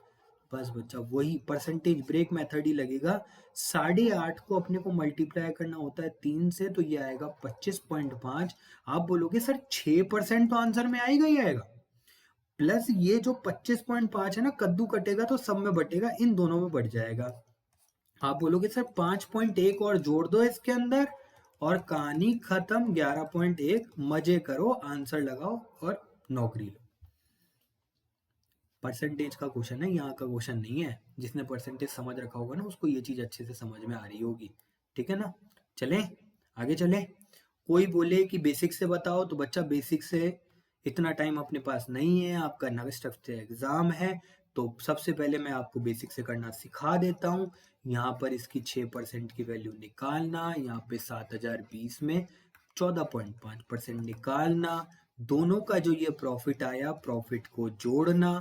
बस बच्चा, वही परसेंटेज ब्रेक मेथड ही लगेगा। 8.5 को अपने को मल्टीप्लाई करना होता है 3 से, तो ये आएगा 25.5। आप बोलोगे सर 6% तो आंसर में आएगा ही आएगा, प्लस ये जो 25.5 है ना, कद्दू कटेगा तो सब में बटेगा, इन दोनों में बढ़ जाएगा। आप बोलोगे सर 5.1 और जोड़ दो इसके अंदर और कहानी खत्म। 11.1, मजे करो, आंसर लगाओ और नौकरी लो। परसेंटेज का क्वेश्चन है, यहाँ का क्वेश्चन नहीं है। जिसने परसेंटेज समझ रखा होगा ना, उसको ये चीज अच्छे से समझ में आ रही होगी, ठीक है ना। चलें आगे चलें। कोई बोले कि बेसिक से बताओ, तो बच्चा बेसिक से इतना टाइम अपने पास नहीं है, आपका नेक्स्ट हफ्ते एग्जाम है, तो सबसे पहले मैं आपको बेसिक से करना सिखा देता हूँ। यहाँ पर इसकी 6% की वैल्यू निकालना, यहाँ पे 7020 में 14.5% निकालना, दोनों का जो ये प्रॉफिट आया, प्रॉफिट को जोड़ना,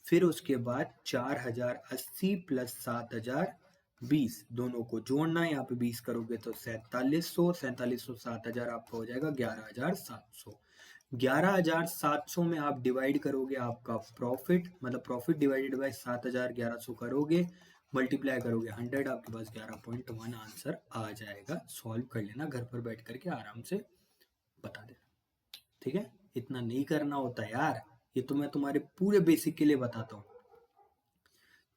फिर उसके बाद 4080 प्लस 7020 दोनों को जोड़ना। यहाँ पे 20 करोगे तो 4700, 4700 7000 आपका हो जाएगा 11700। 11700 में आप डिवाइड करोगे आपका प्रॉफिट, मतलब प्रॉफिट डिवाइडेड बाय 7100 करोगे, मल्टीप्लाई करोगे 100, आपके पास 11.1 आंसर आ जाएगा। सॉल्व कर लेना घर पर बैठ करके, आराम से बता देना, ठीक है। इतना नहीं करना होता यार, ये तो मैं तुम्हारे पूरे बेसिक के लिए बताता हूँ।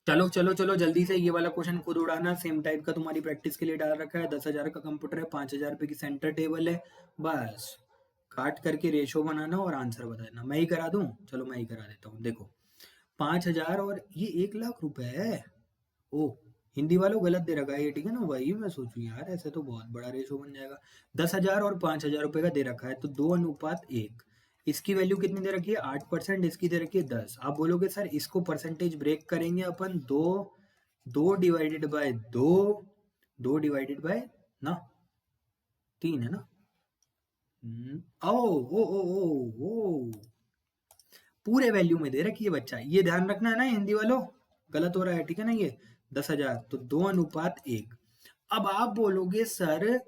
चलो चलो चलो जल्दी से ये वाला क्वेश्चन खुद उड़ाना, सेम टाइप का तुम्हारी प्रैक्टिस के लिए डाल रखा है। 10,000 का कंप्यूटर है, 5,000 रुपए की सेंटर टेबल है, बस काट करके रेशो बनाना और आंसर बता देना। मैं ही करा दूं? चलो मैं ही करा देता हूँ। देखो 5,000 और ये 1,00,000 रुपए है। ओ, हिंदी वालों गलत दे रखा है ये, ठीक है ना। वही मैं सोचूं यार, ऐसे तो बहुत बड़ा रेशो बन जाएगा। 10,000 और 5,000 रुपए का दे रखा है, तो 2:1। इसकी वैल्यू कितनी दे रखी है? 8%। इसकी दे रखी है 10। आप बोलोगे सर इसको परसेंटेज ब्रेक करेंगे अपन, 2, 2 डिवाइडेड बाय 2, 2 डिवाइडेड बाय ना 3 है ना। ओ ओ ओ ओ ओ, पूरे वैल्यू में दे रखी है बच्चा, ये ध्यान रखना है ना हिंदी वालों, गलत हो रहा है, ठीक है ना। ये 10,000 तो 2:1। अब आप बोलोगे सर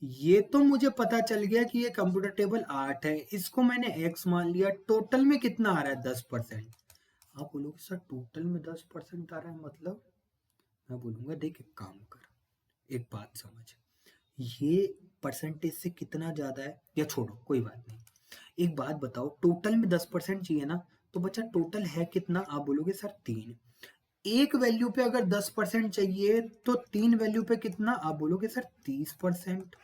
ये तो मुझे पता चल गया कि ये कंप्यूटर टेबल 8 है, इसको मैंने x मान लिया, टोटल में कितना आ रहा है? 10%। आप बोलोगे सर टोटल में 10% आ रहा है मतलब? मैं बोलूंगा देख एक काम कर, एक बात समझ, ये परसेंटेज से कितना ज्यादा है, या छोड़ो कोई बात नहीं, एक बात बताओ, टोटल में 10% चाहिए ना, तो बच्चा टोटल है कितना? आप बोलोगे सर 3। एक वैल्यू पे अगर 10% चाहिए तो 3 वैल्यू पे कितना? आप बोलोगे सर 30%।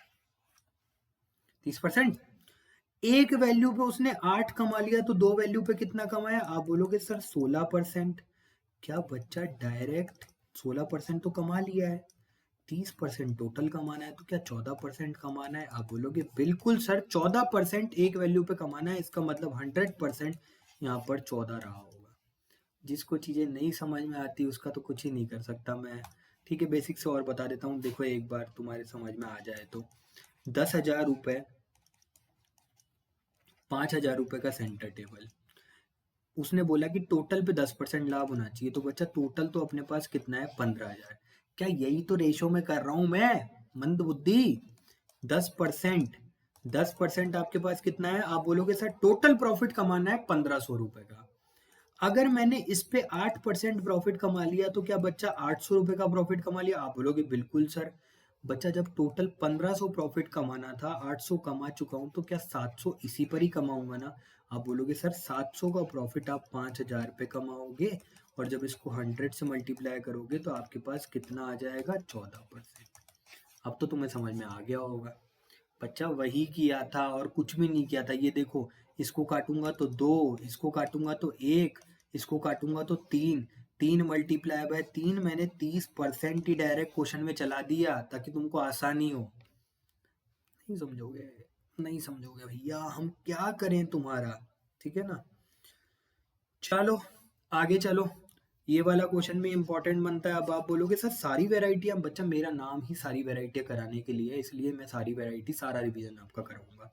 30%। एक वैल्यू पे उसने 8 कमा लिया, तो 2 वैल्यू पे कितना कमाया? आप बोलोगे सर 16%। क्या बच्चा डायरेक्ट 16% तो कमा लिया है, 30% टोटल कमाना है, तो क्या 14% कमाना है? आप बोलोगे बिल्कुल सर 14% एक वैल्यू पे कमाना है, इसका मतलब 100% यहाँ पर 14 रहा होगा। जिसको चीजें नहीं समझ में आती उसका तो कुछ ही नहीं कर सकता मैं, ठीक है। बेसिक से और बता देता हूँ, देखो एक बार तुम्हारे समझ में आ जाए तो, 10,000 रुपए, 5,000 रुपए का सेंटर टेबल, उसने बोला कि टोटल पे 10% लाभ होना चाहिए, तो बच्चा टोटल तो अपने पास कितना है? 15,000। क्या यही तो रेशो में कर रहा हूं मैं, मंद बुद्धि। 10%, 10% आपके पास कितना है? आप बोलोगे सर टोटल प्रॉफिट कमाना है 1,500 रुपए का। अगर मैंने इस पे 8% प्रॉफिट कमा लिया, तो क्या बच्चा 800 रुपए का प्रॉफिट कमा लिया? आप बोलोगे बिल्कुल सर। बच्चा जब टोटल 1500 प्रॉफिट कमाना था, 800 कमा चुका हूं, तो क्या 700 इसी पर ही कमाऊंगा ना? आप बोलोगे सर 700 का प्रॉफिट आप 5,000 पे कमाओगे, और जब इसको 100 से मल्टीप्लाई करोगे तो आपके पास कितना आ जाएगा? 14%। अब तो तुम्हें समझ में आ गया होगा। बच्चा वही किया था और कुछ भी नहीं किया था। ये देखो, इसको काटूंगा तो 2, इसको काटूंगा तो 1, इसको काटूंगा तो 3, 3 मल्टीप्लाई बाय 3, मैंने 30% ही डायरेक्ट क्वेश्चन में चला दिया ताकि तुमको आसानी हो। नहीं समझोगे, नहीं समझोगे भैया, हम क्या करें तुम्हारा। ठीक है ना, चलो आगे चलो। ये वाला क्वेश्चन भी इंपॉर्टेंट बनता है। अब आप बोलोगे सर सारी वेराइटी, बच्चा मेरा नाम ही सारी वेराइटी कराने के लिए है, इसलिए मैं सारी वेराइटी सारा रिवीजन आपका कराऊंगा,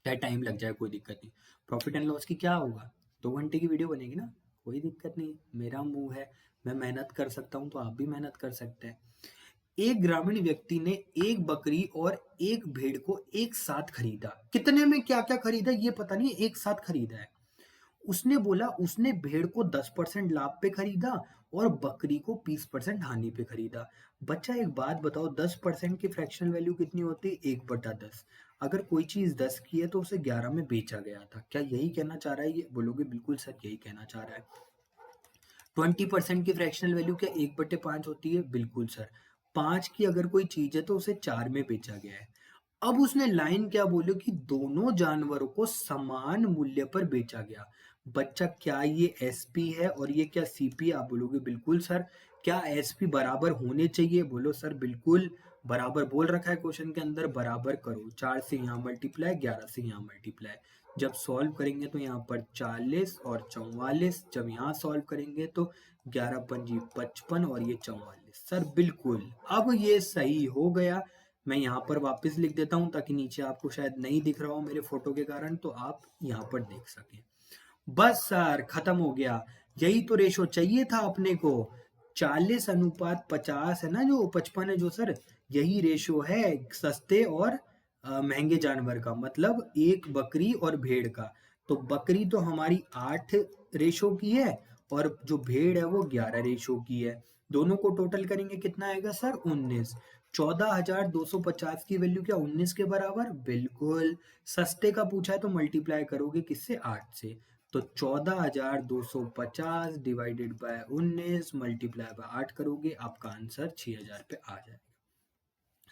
चाहे टाइम लग जाए कोई दिक्कत नहीं। प्रॉफिट एंड लॉस की क्या होगा, 2 घंटे की वीडियो बनेगी ना, कोई दिक्कत नहीं, मेरा मुंह है, मैं मेहनत कर सकता हूँ तो आप भी मेहनत कर सकते हैं। एक ग्रामीण व्यक्ति ने एक बकरी और एक भेड़ को एक साथ खरीदा। कितने में क्या क्या खरीदा ये पता नहीं, एक साथ खरीदा है। उसने बोला उसने भेड़ को 10% लाभ पे खरीदा और बकरी को 20% हानि पे खरीदा। बच्चा एक बात बताओ, 10% की फ्रैक्शनल वैल्यू कितनी होती है, 1/10। अगर कोई चीज 10 की है तो उसे 11 में बेचा गया था, क्या यही कहना चाह रहा है ये? बोलोगे बिल्कुल सर यही कहना चाह रहा है। 20% की फ्रैक्शनल वैल्यू क्या 1/5 होती है? बिल्कुल सर। 5 की अगर कोई चीज है तो उसे 4 में बेचा गया है। अब उसने लाइन क्या बोली कि दोनों जानवरों को समान मूल्य पर बेचा गया। बच्चा क्या ये एसपी है और ये क्या सीपी? आप बोलोगे बिल्कुल सर। क्या एसपी बराबर होने चाहिए? बोलो सर बिल्कुल बराबर, बोल रखा है क्वेश्चन के अंदर बराबर करो। 4 से यहाँ मल्टीप्लाई, 11 से यहाँ मल्टीप्लाई। जब सॉल्व करेंगे तो यहाँ पर 40 और 44, जब यहाँ सॉल्व करेंगे तो 11 × 55 और ये 44। सर बिल्कुल, अब ये सही हो गया। मैं यहाँ पर वापस लिख देता हूँ ताकि नीचे आपको शायद नहीं दिख रहा हो मेरे फोटो के कारण, तो आप यहाँ पर देख सकें। बस सर खत्म हो गया। यही तो रेशो चाहिए था अपने को, 40:50 है ना, जो 55 है जो सर, यही रेशो है सस्ते और महंगे जानवर का, मतलब एक बकरी और भेड़ का। तो बकरी तो हमारी 8 रेशो की है और जो भेड़ है वो 11 रेशो की है। दोनों को टोटल करेंगे कितना आएगा सर, 19। 14,250 की वैल्यू क्या 19 के बराबर? बिल्कुल। सस्ते का पूछा है तो मल्टीप्लाई करोगे किससे, 8 से। तो 14,250 डिवाइडेड बाय 19 मल्टीप्लाई बाय 8 करोगे, आपका आंसर 6,000 पे आ जाएगा।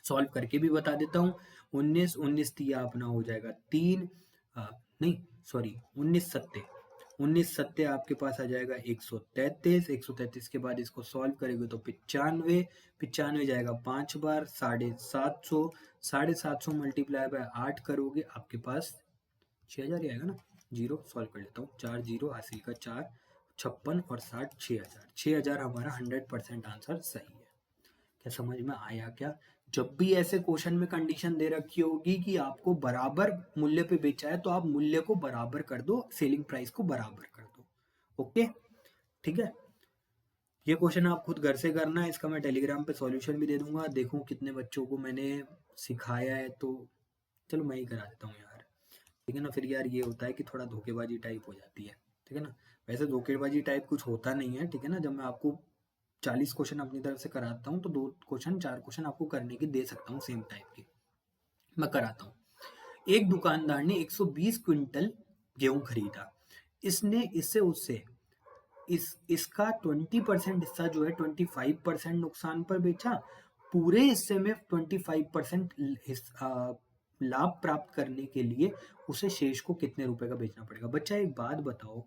सॉल्व करके भी बता देता हूँ। 19 19 तिया अपना हो जाएगा 3, नहीं सॉरी 19 सत्ते, 19 सत्ते आपके पास आ जाएगा 133। 133 के बाद इसको सॉल्व करेंगे तो 95, 95 जाएगा 5 बार, 750, 750 मल्टीप्लाई बाय 8 करोगे आपके पास 6,000 ही आएगा ना। जीरो सॉल्व कर लेता हूँ, 4 जीरो हासिल का 4, 56 और 60, 6,000। 6,000 हमारा 100% आंसर सही है। क्या समझ में आया क्या? जब भी ऐसे क्वेश्चन में कंडीशन दे रखी होगी कि आपको बराबर मूल्य पे बेचा है तो आप मूल्य को बराबर कर दो, सेलिंग प्राइस को बराबर कर दो। ओके, ठीक है। ये क्वेश्चन आप खुद घर से करना है, इसका मैं टेलीग्राम पे सॉल्यूशन भी दे दूंगा। देखूं कितने बच्चों को मैंने सिखाया है, तो चलो मैं ही करा देता हूँ यार। ठीक है ना, फिर यार ये होता है कि थोड़ा धोखेबाजी टाइप हो जाती है। ठीक है ना, वैसे धोखेबाजी टाइप कुछ होता नहीं है। ठीक है ना, जब मैं आपको 40 क्वेश्चन अपनी तरफ से कराता हूँ तो 2 क्वेश्चन 4 क्वेश्चन आपको करने की दे सकता हूँ सेम टाइप के, मैं कराता हूँ। एक दुकानदार ने 120 क्विंटल गेहूं खरीदा। इसने इससे उससे इसका 20% हिस्सा जो है 25% नुकसान पर बेचा। पूरे हिस्से में 25% लाभ प्राप्त करने के लिए उसे शेष को कितने रुपए का बेचना पड़ेगा? बच्चा एक बात बताओ,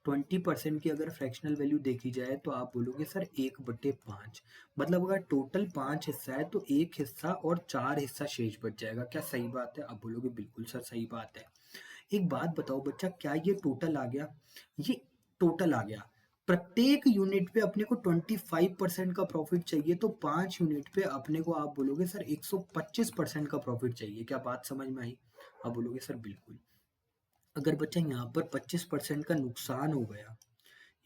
20% की अगर फ्रैक्शनल वैल्यू देखी जाए तो आप बोलोगे सर 1/5, मतलब अगर टोटल 5 हिस्सा है तो एक हिस्सा और 4 हिस्सा शेष बच जाएगा। क्या सही बात है? आप बोलोगे बिल्कुल सर सही बात है। एक बात बताओ बच्चा, क्या ये टोटल आ गया? ये टोटल आ गया। प्रत्येक यूनिट पे अपने को 25% का प्रॉफिट चाहिए, तो 5 यूनिट पे अपने को आप बोलोगे सर 125% का प्रॉफिट चाहिए। क्या बात समझ में आई? आप बोलोगे सर बिल्कुल। अगर बच्चा यहाँ पर 25% का नुकसान हो गया,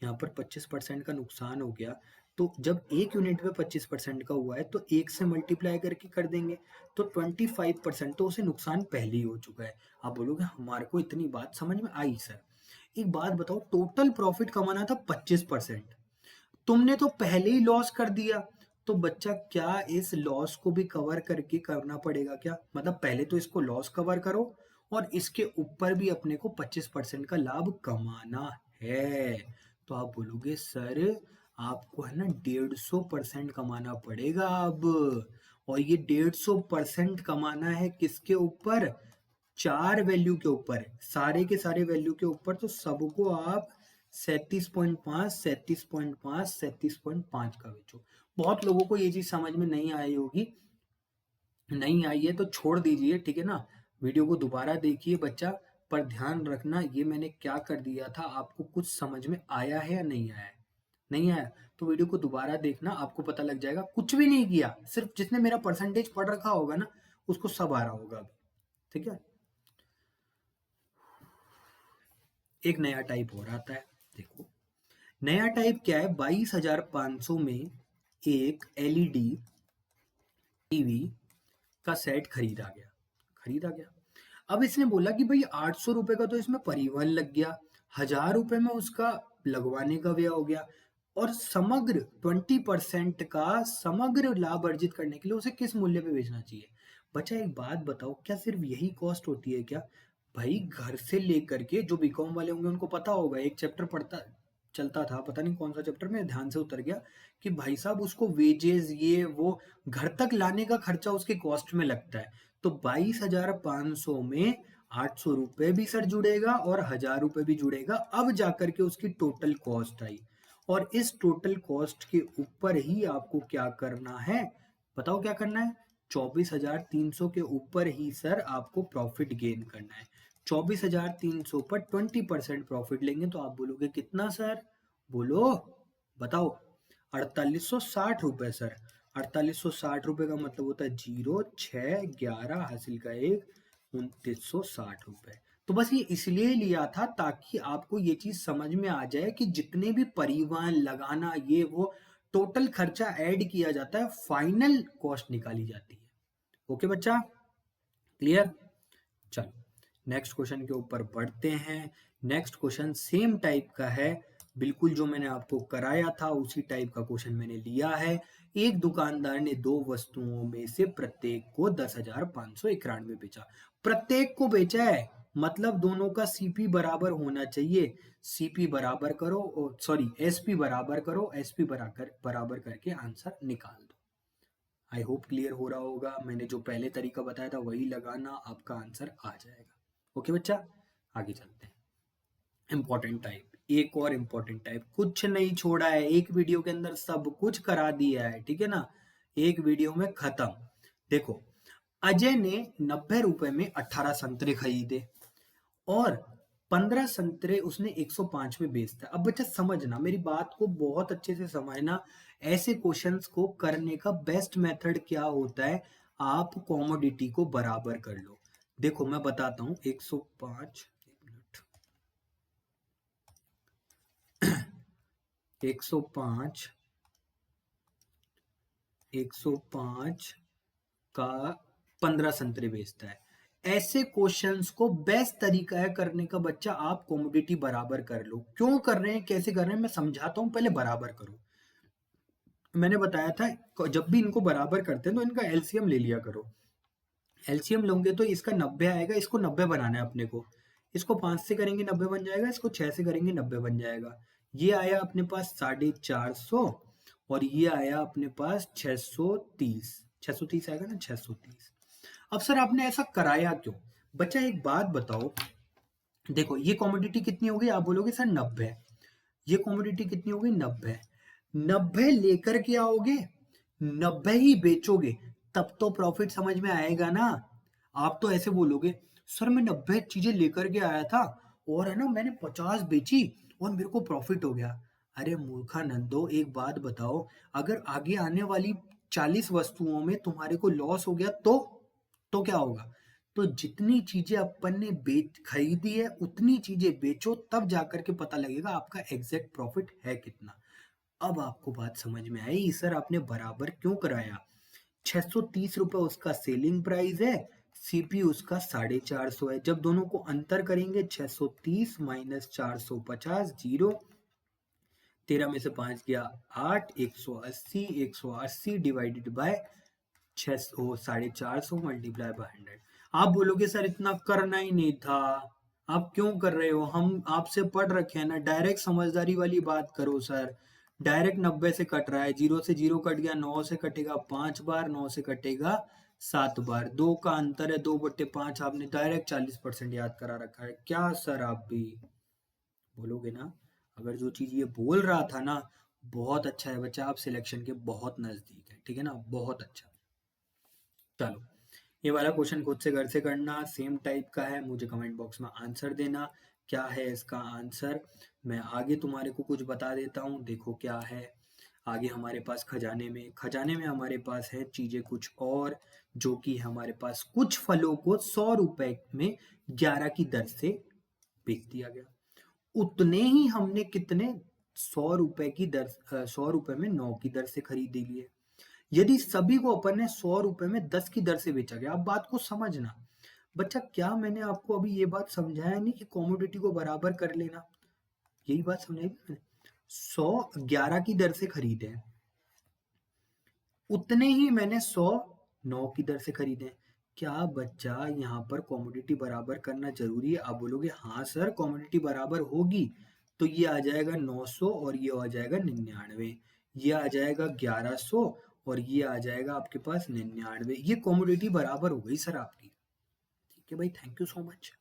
यहाँ पर 25% का नुकसान हो गया, तो जब एक यूनिट पे 25% का हुआ है तो एक से मल्टीप्लाई करके कर देंगे, तो 25% तो उसे नुकसान पहले ही हो चुका है। आप बोलोगे हमारे को इतनी बात समझ में आई सर। एक बात बताओ, टोटल प्रॉफिट कमाना था 25%, तुमने तो पहले ही लॉस कर दिया। तो बच्चा क्या इस लॉस को भी कवर करके करना पड़ेगा क्या? मतलब पहले तो इसको लॉस कवर करो और इसके ऊपर भी अपने को 25% का लाभ कमाना है। तो आप बोलोगे सर आपको है ना 150% कमाना पड़ेगा अब। और ये 150% कमाना है किसके ऊपर? 4 वैल्यू के ऊपर, सारे के सारे वैल्यू के ऊपर। तो सबको आप 37.5, 37.5, 37.5 का बेचो। बहुत लोगों को ये चीज समझ में नहीं आई होगी, नहीं आई है तो छोड़ दीजिए, ठीक है ना। वीडियो को दोबारा देखिए बच्चा, पर ध्यान रखना ये मैंने क्या कर दिया था, आपको कुछ समझ में आया है या नहीं आया है? नहीं आया तो वीडियो को दोबारा देखना, आपको पता लग जाएगा। कुछ भी नहीं किया, सिर्फ जिसने मेरा परसेंटेज पढ़ रखा होगा ना उसको सब आ रहा होगा अभी, ठीक है। एक नया टाइप और आता है, देखो नया टाइप क्या है। 22,500 में एक एलईडी टीवी का सेट खरीदा गया। अब इसने बोला कि भाई 800 रुपए का तो इसमें परिवहन लग गया, 1000 रुपए में उसका लगवाने का व्यय हो गया, और समग्र 20% का समग्र लाभ अर्जित करने के लिए उसे किस मूल्य पे बेचना चाहिए? बच्चा एक बात बताओ, क्या सिर्फ यही कॉस्ट होती है क्या? भाई घर से लेकर के, जो बीकॉम वाले होंगे उनको पता होगा, एक चैप्टर पढ़ता चलता था, पता नहीं कौन सा चैप्टर में ध्यान से उतर गया, कि भाई साहब उसको वेजेस ये वो घर तक लाने का खर्चा उसके कॉस्ट में लगता है। तो 22,500 में 800 रुपए भी सर जुड़ेगा और 1000 रुपए भी जुड़ेगा, अब जाकर के उसकी टोटल कॉस्ट आई। और इस टोटल कॉस्ट के ऊपर ही आपको क्या करना है, बताओ क्या करना है? 24,300 के ऊपर ही सर आपको प्रॉफिट गेन करना है। 24,300 पर 20% प्रॉफिट लेंगे तो आप बोलोगे कितना सर? बोलो, बताओ। 4860 रुपए सर। 4860 रुपए का मतलब होता है 0, 6, 11 हासिल का 1, 2960 रुपए। तो बस ये इसलिए लिया था ताकि आपको ये चीज समझ में आ जाए कि जितने भी परिवहन लगाना ये वो टोटल खर्चा ऐड किया जाता है, फाइनल कॉस्ट निकाली जाती है। ओके बच्चा, क्लियर? चलो नेक्स्ट क्वेश्चन के ऊपर बढ़ते हैं। नेक्स्ट क्वेश्चन सेम टाइप का है, बिल्कुल जो मैंने आपको कराया था उसी टाइप का क्वेश्चन मैंने लिया है। एक दुकानदार ने दो वस्तुओं में से प्रत्येक को 10,591 बेचा। प्रत्येक को बेचा है मतलब दोनों का सीपी बराबर होना चाहिए। सीपी बराबर करो, सॉरी एसपी बराबर करो, एसपी बराबर करके आंसर निकाल दो। आई होप क्लियर हो रहा होगा, मैंने जो पहले तरीका बताया था वही लगाना, आपका आंसर आ जाएगा। ओके बच्चा, आगे चलते हैं। इंपॉर्टेंट टाइप, एक और इंपॉर्टेंट टाइप, कुछ नहीं छोड़ा है, एक वीडियो के अंदर सब कुछ करा दिया है, ठीक है ना, एक वीडियो में खत्म। देखो, अजय ने 90 रुपए में 18 संतरे खरीदे और 15 संतरे उसने 105 में बेचता है। अब बच्चा समझना, मेरी बात को बहुत अच्छे से समझना, ऐसे क्वेश्चंस को करने का बेस्ट मेथड क्या होता है, आप कॉमोडिटी को बराबर कर लो। देखो मैं बताता हूं, 105, 105 105 का 15 संतरे बेचता है। ऐसे क्वेश्चंस को बेस्ट तरीका है करने का बच्चा, आप कॉमोडिटी बराबर कर लो। क्यों कर रहे हैं, कैसे कर रहे हैं, मैं समझाता हूं, पहले बराबर करो। मैंने बताया था जब भी इनको बराबर करते हैं तो इनका एलसीएम ले लिया करो। एलसीएम लोगे तो इसका 90 आएगा, इसको 90 बनाना है अपने को। इसको 5 से करेंगे 90 बन जाएगा, इसको 6 से करेंगे 90 बन जाएगा। ये आया अपने पास 450 और ये आया अपने पास 630। 630 आएगा ना, 630। अब सर आपने ऐसा कराया क्यों? बच्चा एक बात बताओ, देखो ये कॉमोडिटी कितनी होगी, आप बोलोगे सर 90। ये कॉमोडिटी कितनी होगी, 90। 90 लेकर के आओगे, 90 ही बेचोगे, तब तो प्रॉफिट समझ में आएगा ना। आप तो ऐसे बोलोगे सर मैं 90 चीजें लेकर के आया था और है ना मैंने 50 बेची और मेरे को प्रॉफिट हो गया। अरे मूर्खा नंदो, एक बात बताओ, अगर आगे आने वाली 40 वस्तुओं में तुम्हारे को लॉस हो गया तो क्या होगा? तो जितनी चीजें अपन ने बेच खरीदी है उतनी चीजें बेचो, तब जाकर के पता लगेगा आपका एग्जैक्ट प्रॉफिट है कितना। अब आपको बात समझ में आई, सर आपने बराबर क्यों कराया? 630 रुपए उसका सेलिंग प्राइस है, सीपी उसका 450 है। जब दोनों को अंतर करेंगे, 630 माइनस 450, 0, 13 में से 5 गया 8, 180, 180 डिवाइडेड बाय 450 मल्टीप्लाई बाय 100। आप बोलोगे सर इतना करना ही नहीं था, आप क्यों कर रहे हो, हम आपसे पढ़ रखे हैं ना, डायरेक्ट समझदारी वाली बात करो सर, डायरेक्ट 90 से कट रहा है, 0 से 0 कट गया, 9 से कटेगा 5 बार, 9 से कटेगा 7 बार, 2 का अंतर है 2/5, आपने डायरेक्ट 40% याद करा रखा है। क्या सर आप भी बोलोगे ना? अगर जो चीज ये बोल रहा था ना, बहुत अच्छा है बच्चा, आप सिलेक्शन के बहुत नजदीक है, ठीक है ना, बहुत अच्छा। चलो, ये वाला क्वेश्चन खुद से घर से करना, सेम टाइप का है, मुझे कमेंट बॉक्स में आंसर देना क्या है इसका आंसर। मैं आगे तुम्हारे को कुछ बता देता हूँ, देखो क्या है आगे हमारे पास। खजाने में हमारे पास है चीजें कुछ और, जो कि हमारे पास कुछ फलों को 100 रुपए में 11 की दर से बेच दिया गया। उतने ही हमने कितने 100 रुपए की दर 100 रुपए में 9 की दर से खरीदे लिए। यदि सभी को अपन ने 100 रुपए में 10 की दर से बेचा गया। अब बात को समझना बच्चा, क्या मैंने आपको अभी ये बात समझाया नहीं कि कॉमोडिटी को बराबर कर लेना? यही बात समझाई मैंने। 100 11 की दर से खरीदे, उतने ही मैंने 100 9 की दर से खरीदे। क्या बच्चा यहाँ पर कॉमोडिटी बराबर करना जरूरी है? आप बोलोगे हाँ सर कॉमोडिटी बराबर होगी, तो ये आ जाएगा 900 और ये आ जाएगा 99, ये आ जाएगा 1100 और ये आ जाएगा आपके पास 99। ये कॉमोडिटी बराबर हो गई सर आपकी। ठीक है भाई, थैंक यू सो मच।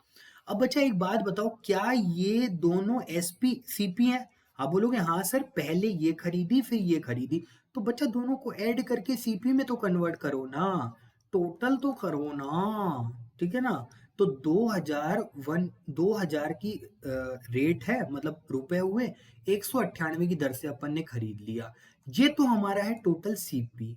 अब बच्चा एक बात बताओ, क्या ये दोनों एसपी सीपी हैं? आप बोलोगे हाँ सर, पहले ये खरीदी फिर ये खरीदी, तो बच्चा दोनों को ऐड करके सीपी में तो कन्वर्ट करो ना, टोटल तो करो ना, ठीक है ना। तो 2000 की रेट है, मतलब रुपए हुए, 198 की दर से अपन ने खरीद लिया, ये तो हमारा है टोटल सीपी।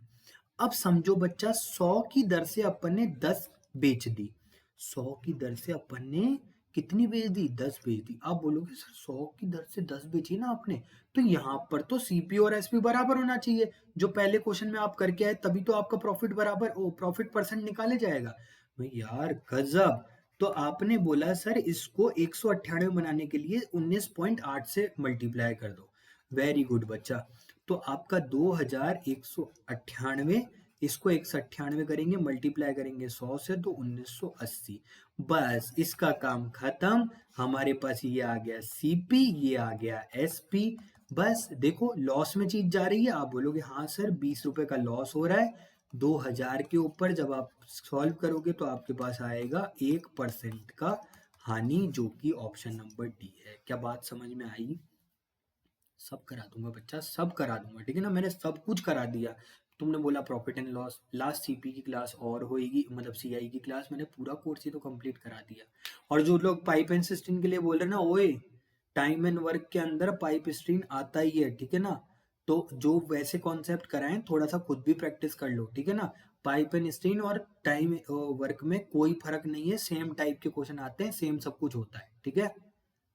अब समझो बच्चा, 100 की दर से अपन ने 10 बेच दी, 100 की दर से अपन ने कितनी बेच दी? 10 बेच दी। आप बोलोगे सर 100 की दर से 10 बेची ना आपने, तो यहाँ पर तो सीपी और एसपी बराबर होना चाहिए, जो पहले क्वेश्चन में आप करके आए, तभी तो आपका प्रॉफिट बराबर, ओ प्रॉफिट परसेंट निकाले जाएगा। भाई यार गजब। तो आपने बोला सर इसको 198 बनाने के लिए 19.8 से मल्टीप्लाई कर दो। वेरी गुड बच्चा। तो आपका 2198, इसको 198 करेंगे, मल्टीप्लाई करेंगे 100 से, तो 1980। बस इसका काम खत्म। हमारे पास ये आ गया सीपी, ये आ गया एसपी। बस देखो लॉस में चीज जा रही है, आप बोलोगे हाँ सर 20 रुपए का लॉस हो रहा है 2000 के ऊपर। जब आप सॉल्व करोगे तो आपके पास आएगा 1% का हानि, जो कि ऑप्शन नंबर डी है। क्या बात समझ में आई? सब करा दूंगा बच्चा, सब करा दूंगा, ठीक है ना, मैंने सब कुछ करा दिया। तुमने बोला profit and loss, last CP की क्लास और होएगी, मतलब सीआई की क्लास, मैंने पूरा कोर्स ही तो कंप्लीट करा दिया। और जो लोग पाइप एंड सिस्टम के लिए बोल रहे हैं ना, ओए टाइम एंड वर्क के अंदर पाइप स्ट्रीम आता ही है, ठीक है ना। तो जो वैसे कॉन्सेप्ट कराएं, थोड़ा सा खुद भी प्रैक्टिस कर लो, ठीक है ना। पाइप एंड स्ट्रीम और टाइम वर्क में कोई फर्क नहीं है, सेम टाइप के क्वेश्चन आते हैं, सेम सब कुछ होता है, ठीक है।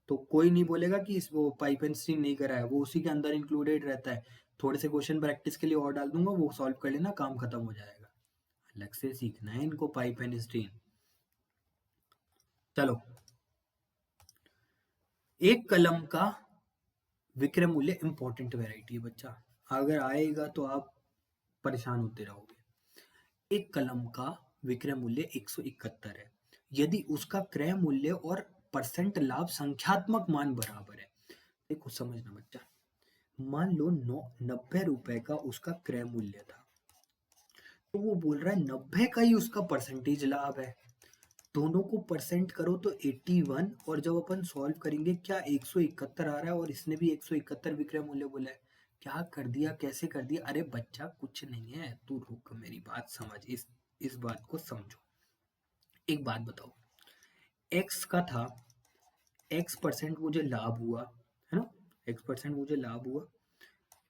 तो कोई नहीं बोलेगा कि इस वो पाइप एंड स्ट्रीम नहीं करा है, वो उसी के अंदर इंक्लूडेड रहता है। थोड़े से क्वेश्चन प्रैक्टिस के लिए और डाल दूंगा, वो सॉल्व कर लेना, काम खत्म हो जाएगा। अलग से सीखना है इनको पाइप एंड स्ट्रीम। चलो, एक कलम का विक्रय मूल्य इंपॉर्टेंट वैरायटी है बच्चा, अगर आएगा तो आप परेशान होते रहोगे। एक कलम का विक्रय मूल्य 171 है, यदि उसका क्रय मूल्य और परसेंट लाभ संख्यात्मक मान बराबर है। देखो समझना बच्चा, मान लो 90 रुपए का उसका क्रय मूल्य था, तो वो बोल रहा है 90 का ही उसका परसेंटेज लाभ है। दोनों को परसेंट करो तो 81, और जब अपन सॉल्व करेंगे क्या 171 आ रहा है, और इसने भी 171 विक्रय मूल्य बोला है। क्या कर दिया, कैसे कर दिया? अरे बच्चा कुछ नहीं है, तू रुक, मेरी बात समझ, इस बात को समझो। एक बात बताओ, एक्स का था, x% मुझे लाभ हुआ, है ना, x% मुझे लाभ हुआ,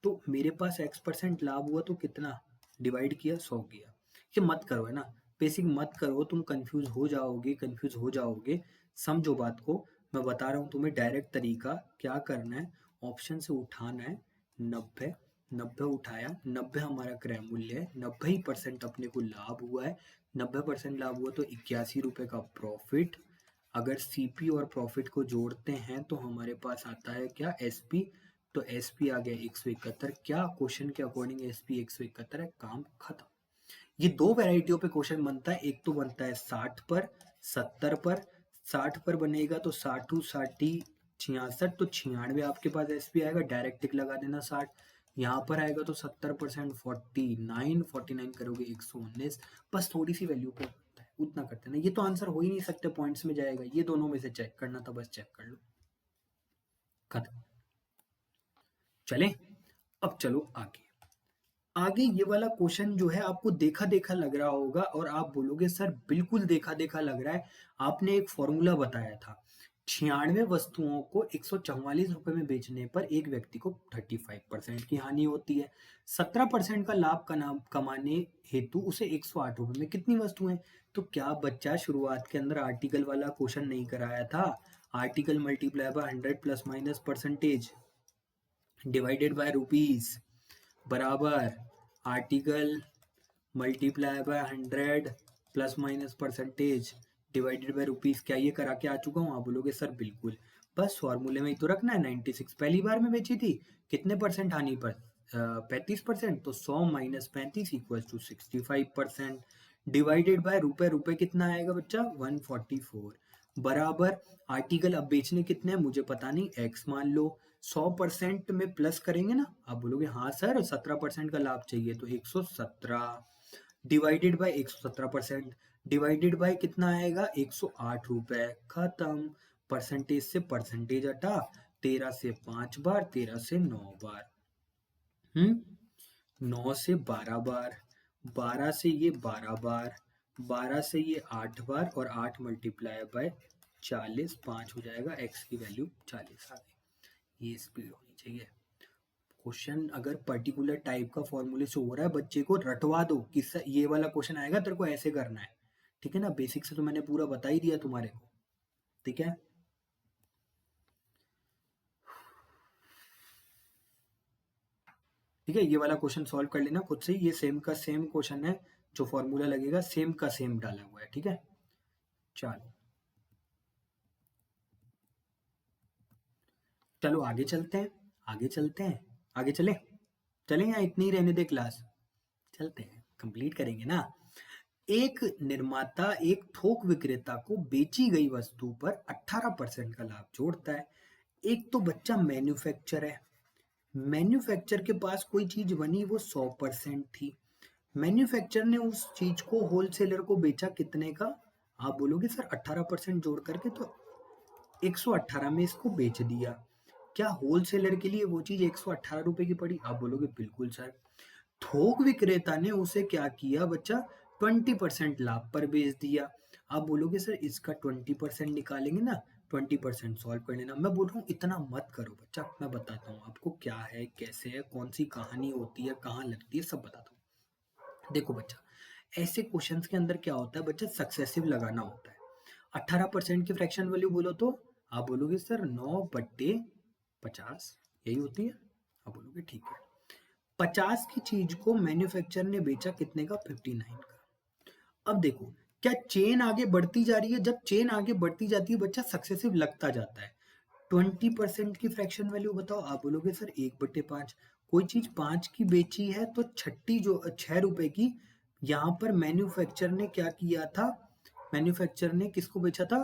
तो मेरे पास x% लाभ हुआ तो कितना डिवाइड किया, 100 किया। ये मत करो, है ना, बेसिक मत करो, तुम कंफ्यूज हो जाओगे, कंफ्यूज हो जाओगे। समझो बात को, मैं बता रहा हूँ तुम्हें डायरेक्ट तरीका। क्या करना है, ऑप्शन से उठाना है 90, 90 उठाया, 90 हमारा क्रय मूल्य है, 90% अपने को लाभ हुआ है, 90% लाभ हुआ तो 81 रुपए का प्रॉफिट। अगर सीपी और प्रॉफिट को जोड़ते हैं तो हमारे पास आता है क्या, एसपी। तो एसपी आ गया 171। क्या क्वेश्चन के अकॉर्डिंग एसपी 171 है, काम खत्म। ये दो वैरायटियों पे क्वेश्चन बनता है, एक तो बनता है 60 पर, 70 पर। 60 पर बनेगा तो 60 60 66 तो 96 आपके पास एसपी आएगा, डायरेक्ट टिक लगा देना 60। यहाँ पर आएगा तो 70% 49 करोगे 119। बस थोड़ी सी वैल्यू पे होता है, उतना करते ना, ये तो आंसर हो ही नहीं सकते, पॉइंट्स में जाएगा, ये दोनों में से चेक करना था, बस चेक कर लो, खत्म। चले, अब चलो आगे। आगे ये वाला क्वेश्चन जो है आपको देखा देखा लग रहा होगा और आप बोलोगे सर बिल्कुल देखा देखा लग रहा है, आपने एक फॉर्मूला बताया था, 96 वस्तुओं को 144 रुपए में बेचने पर एक व्यक्ति को 35% की हानि होती है, 17% का लाभ कमाने हेतु उसे 108 रुपए में कितनी वस्तुएं। तो क्या बच्चा शुरुआत के अंदर आर्टिकल वाला क्वेश्चन नहीं कराया था, article multiply by 100 plus minus percentage divided by rupees बराबर article multiply by 100 plus minus percentage divided by rupees. क्या ये करा के आ चुका हूँ, आप बोलोगे सर बिल्कुल, बस फॉर्मूले में ही तो रखना है। 96 पहली बार में बेची थी, कितने परसेंट हानि पर, 35%, तो 100 minus 35 equal to 65%, divided by रुपए, रुपए कितना आएगा बच्चा 144, बराबर आर्टिकल अब बेचने कितने हैं मुझे पता नहीं, एक्स मान लो, 100% में प्लस करेंगे ना, आप बोलोगे हाँ सर 17% का लाभ चाहिए, तो 117 डिवाइडेड बाय 117%, डिवाइडेड बाय कितना आएगा 108 रुपए, खत्म। परसेंटेज से परसेंटेज हटा, 13 से 5 बार, 13 से 9 बार, 9 से 12 बार, 12 से ये 12 बार, 12 से ये 8 बार, और 8 मल्टीप्लाई बाय 40, 5 हो जाएगा, x की वैल्यू 40 आ गई। ये स्पीड होनी चाहिए। क्वेश्चन अगर पर्टिकुलर टाइप का फॉर्मूले से हो रहा है, बच्चे को रटवा दो कि ये वाला क्वेश्चन आएगा तेरे को ऐसे करना है, ठीक है ना, बेसिक से तो मैंने पूरा बता ही दिया तुम्हारे को, ठीक है। ठीक है, ये वाला क्वेश्चन सॉल्व कर लेना खुद से, ये सेम का सेम क्वेश्चन है, जो फॉर्मूला लगेगा सेम का सेम डाला हुआ है, ठीक है। चलो चलो आगे चलते हैं, आगे चलते हैं, आगे चले, चले या इतनी ही रहने दे क्लास, चलते हैं, कंप्लीट करेंगे ना। एक निर्माता एक थोक विक्रेता को बेची गई वस्तु पर 18% का लाभ जोड़ता है। एक तो बच्चा मैन्युफैक्चर है, मैन्युफैक्चर के पास कोई चीज बनी वो 100% थी, मैन्युफैक्चर ने उस चीज को होलसेलर को बेचा कितने का, आप बोलोगे सर 18% जोड़ करके, तो 118 में इसको बेच दिया। क्या होलसेलर के लिए वो चीज 118 रुपए की पड़ी, आप बोलोगे बिल्कुल सर। थोक विक्रेता ने उसे क्या किया बच्चा, 20% लाभ पर बेच दिया। आप बोलोगे सर इसका 20% निकालेंगे ना, 20% सॉल्व कर लेना। मैं बोल रहा हूँ इतना मत करो बच्चा, मैं बताता हूँ आपको क्या है कैसे है, कौन सी कहानी होती है, कहाँ लगती है, सब बताता हूँ। देखो बच्चा, ऐसे क्वेश्चंस के अंदर क्या होता है बच्चा, सक्सेसिव लगाना होता है। 18% की फ्रैक्शन वैल्यू बोलो तो आप बोलोगे सर 9/50 यही होती है, आप बोलोगे ठीक है। 50 की चीज को मैन्युफैक्चर ने बेचा कितने का, 59 का। अब देखो क्या चेन आगे बढ़ती जा रही है, जब चेन आगे बढ़ती जाती है बच्चा सक्सेसिव लगता जाता है। 20% की फ्रैक्शन वैल्यू बताओ, आप बोलोगे सर 1/5। कोई चीज 5 की बेची है तो छठी जो 6 रुपए की, यहाँ पर मैन्युफैक्चर ने क्या किया था, मैन्युफैक्चर ने किसको बेचा था,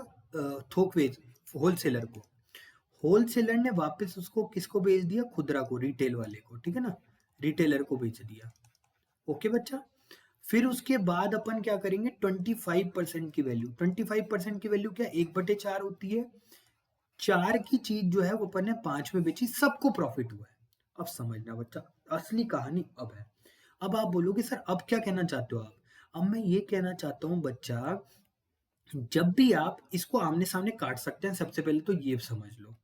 थोक वेच होलसेलर को, होलसेलर ने वापस उसको किसको बेच दिया, खुदरा को, रिटेल वाले को, ठीक है ना, रिटेलर को बेच दिया। ओके बच्चा, फिर उसके बाद अपन क्या करेंगे, 25% की वैल्यू, 25% की वैल्यू क्या 1/4 होती है, 4 की चीज जो है वो अपन ने 5 में बेची, सबको प्रॉफिट हुआ है। अब समझना बच्चा, असली कहानी अब है। अब आप बोलोगे सर अब क्या कहना चाहते हो आप, अब मैं ये कहना चाहता हूँ बच्चा, जब भी आप इसको आमने सामने काट सकते हैं, सबसे पहले तो ये समझ लो।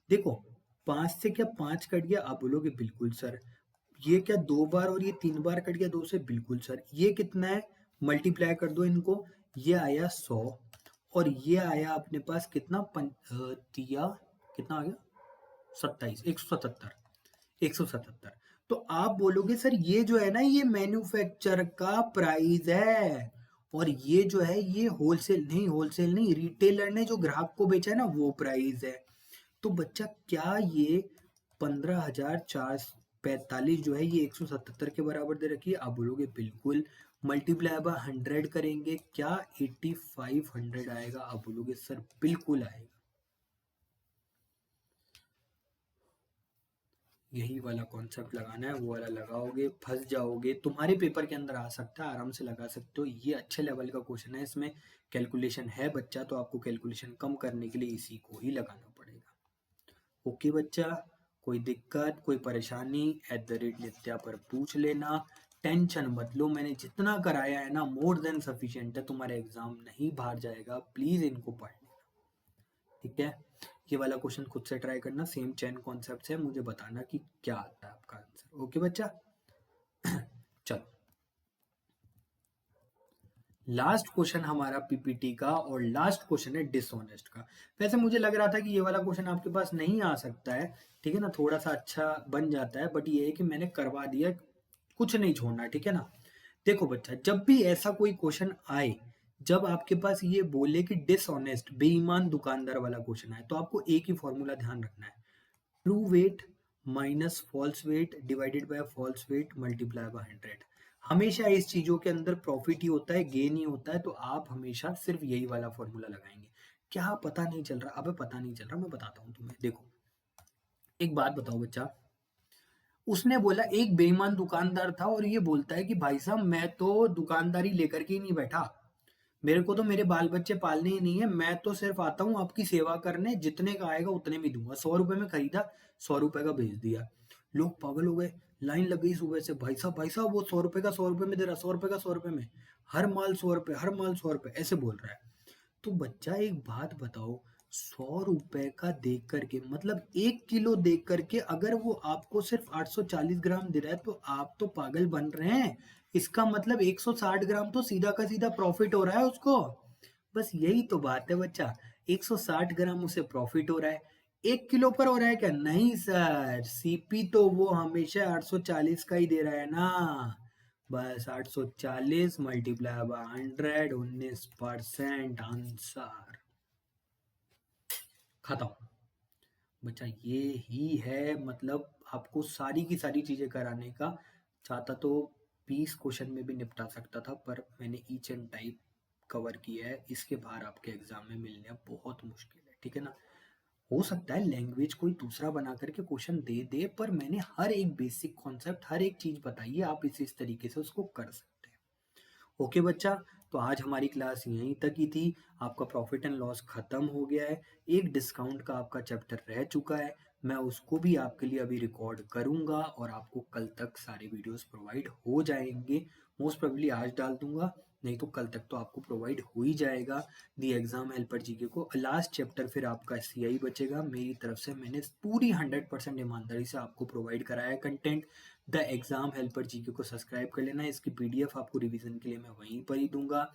देखो 5 से क्या 5 कट गया, आप बोलोगे बिल्कुल सर। ये क्या 2 बार और ये 3 बार कट गया 2 से, बिल्कुल सर। ये कितना है, मल्टीप्लाई कर दो इनको, ये आया 100 और ये आया अपने पास कितना तिया कितना आ गया 27, 177। तो आप बोलोगे सर ये जो है ना ये मैन्युफैक्चर का प्राइस है, और ये जो है ये होलसेल नहीं रिटेलर ने जो ग्राहक को बेचा है ना वो प्राइस है। तो बच्चा क्या ये 15,445 जो है ये 177 के बराबर दे रखी है, आप बोलोगे बिल्कुल। मल्टीप्लाई बाय 100 करेंगे क्या 8500 आएगा, आप बोलोगे सर बिल्कुल आएगा। यही वाला कॉन्सेप्ट लगाना है, वो वाला लगाओगे फंस जाओगे। तुम्हारे पेपर के अंदर आ सकता है, आराम से लगा सकते हो। ये अच्छे लेवल का क्वेश्चन है, इसमें कैलकुलेशन है बच्चा, तो आपको कैलकुलेशन कम करने के लिए इसी को ही लगाना पड़ेगा। ओके बच्चा, कोई दिक्कत कोई परेशानी @नित्या पर पूछ लेना। टेंशन मत लो, मैंने जितना कराया है ना मोर देन सफिशिएंट है, तुम्हारे एग्जाम नहीं बाहर जाएगा। प्लीज इनको पढ़ लेना, ठीक है। ये वाला क्वेश्चन खुद से ट्राई करना, सेम चेन कॉन्सेप्ट है, मुझे बताना कि क्या आता है आपका आंसर। ओके बच्चा। चलो, लास्ट क्वेश्चन हमारा पीपीटी का, और लास्ट क्वेश्चन है डिसऑनेस्ट का। वैसे मुझे लग रहा था कि ये वाला क्वेश्चन आपके पास नहीं आ सकता है, ठीक है ना, थोड़ा सा अच्छा बन जाता है, बट ये है कि मैंने करवा दिया, कुछ नहीं छोड़ना, ठीक है ना। देखो बच्चा, जब भी ऐसा कोई क्वेश्चन आए, जब आपके पास ये बोले कि डिसऑनेस्ट बेईमान दुकानदार वाला क्वेश्चन आए, तो आपको एक ही फॉर्मूला ध्यान रखना है, true weight minus false weight divided by false weight multiply by 100। हमेशा इस चीजों के अंदर प्रॉफिट ही होता है, गेन ही होता है, तो आप हमेशा सिर्फ यही वाला फॉर्मूला लगाएंगे। क्या पता नहीं चल रहा? अबे पता नहीं चल रहा, मैं बताता हूँ तुम्हें। देखो, एक बात बताओ बच्चा, उसने बोला एक बेईमान दुकानदार था और ये बोलता है कि भाई साहब मैं तो दुकानदारी लेकर के ही नहीं बैठा, मेरे को तो मेरे बाल बच्चे पालने ही नहीं है, मैं तो सिर्फ आता हूँ आपकी सेवा करने, जितने का आएगा उतने में दूंगा। 100 रुपए में खरीदा, 100 रुपए का भेज दिया। लोग पागल हो गए, लाइन लग गई सुबह से, भाई साहब वो 100 रुपए का 100 रुपए में दे रहा, 100 रुपए का 100 रुपए में, हर माल 100 रुपए, हर माल 100 रुपए, ऐसे बोल रहा है। तो बच्चा एक बात बताओ, 100 रुपए का देख करके, मतलब 1 किलो देख करके अगर वो आपको सिर्फ 840 ग्राम दे रहा है, तो आप तो पागल बन रहे हैं। इसका मतलब 160 ग्राम तो सीधा का सीधा प्रॉफिट हो रहा है उसको। बस यही तो बात है बच्चा, 160 ग्राम उसे प्रॉफिट हो रहा है। 1 किलो पर हो रहा है क्या? नहीं सर, सीपी तो वो हमेशा 840 का ही दे रहा है ना। बस 840 मल्टीप्लाई बाय 100, 19% आंसर। खत्म बच्चा, ये ही है मतलब, आपको सारी की सारी चीजें कराने का। चाहता तो 20 क्वेश्चन में भी निपटा सकता था, पर मैंने ईच एंड टाइप कवर किया है। इसके बाहर आपके एग्जाम में मिलने बहुत मुश्किल है, ठीक है ना। हो सकता है लैंग्वेज कोई दूसरा बना करके क्वेश्चन दे दे, पर मैंने हर एक बेसिक कॉन्सेप्ट, हर एक चीज बताई है, आप इस तरीके से उसको कर सकते हैं। ओके बच्चा, तो आज हमारी क्लास यहीं तक ही थी। आपका प्रॉफिट एंड लॉस खत्म हो गया है, एक डिस्काउंट का आपका चैप्टर रह चुका है। मैं उसको भी आपके लिए अभी रिकॉर्ड करूंगा और आपको कल तक सारे वीडियोस प्रोवाइड हो जाएंगे। मोस्ट प्रोबेबली आज डाल दूंगा, नहीं तो कल तक तो आपको प्रोवाइड हो ही जाएगा। दी एग्जाम हेल्पर जीके को लास्ट चैप्टर फिर आपका सीआई बचेगा। मेरी तरफ से मैंने पूरी 100% ईमानदारी से आपको प्रोवाइड कराया है content. The exam helper GK को सब्सक्राइब कर लेना, इसकी पीडीएफ आपको रिवीजन के लिए मैं वहीं पर ही दूंगा।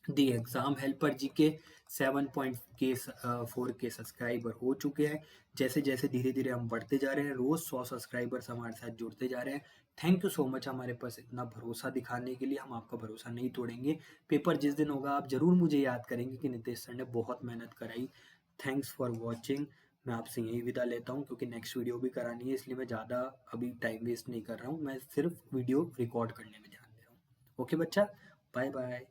दी एग्जाम हेल्पर जीके 7.4 के सब्सक्राइबर हो चुके हैं। जैसे जैसे धीरे धीरे हम बढ़ते जा रहे हैं, रोज 100 सब्सक्राइबर्स हमारे साथ जुड़ते जा रहे हैं। थैंक यू सो मच हमारे पास इतना भरोसा दिखाने के लिए, हम आपका भरोसा नहीं तोड़ेंगे। पेपर जिस दिन होगा आप जरूर मुझे याद करेंगे कि नितेश सर ने बहुत मेहनत कराई। Thanks for watching. मैं आपसे यही विदा लेता हूँ, क्योंकि नेक्स्ट वीडियो भी करानी है, इसलिए मैं ज़्यादा अभी टाइम वेस्ट नहीं कर रहा हूँ। मैं सिर्फ वीडियो रिकॉर्ड करने में ध्यान दे रहा हूँ। ओके बच्चा, बाय बाय।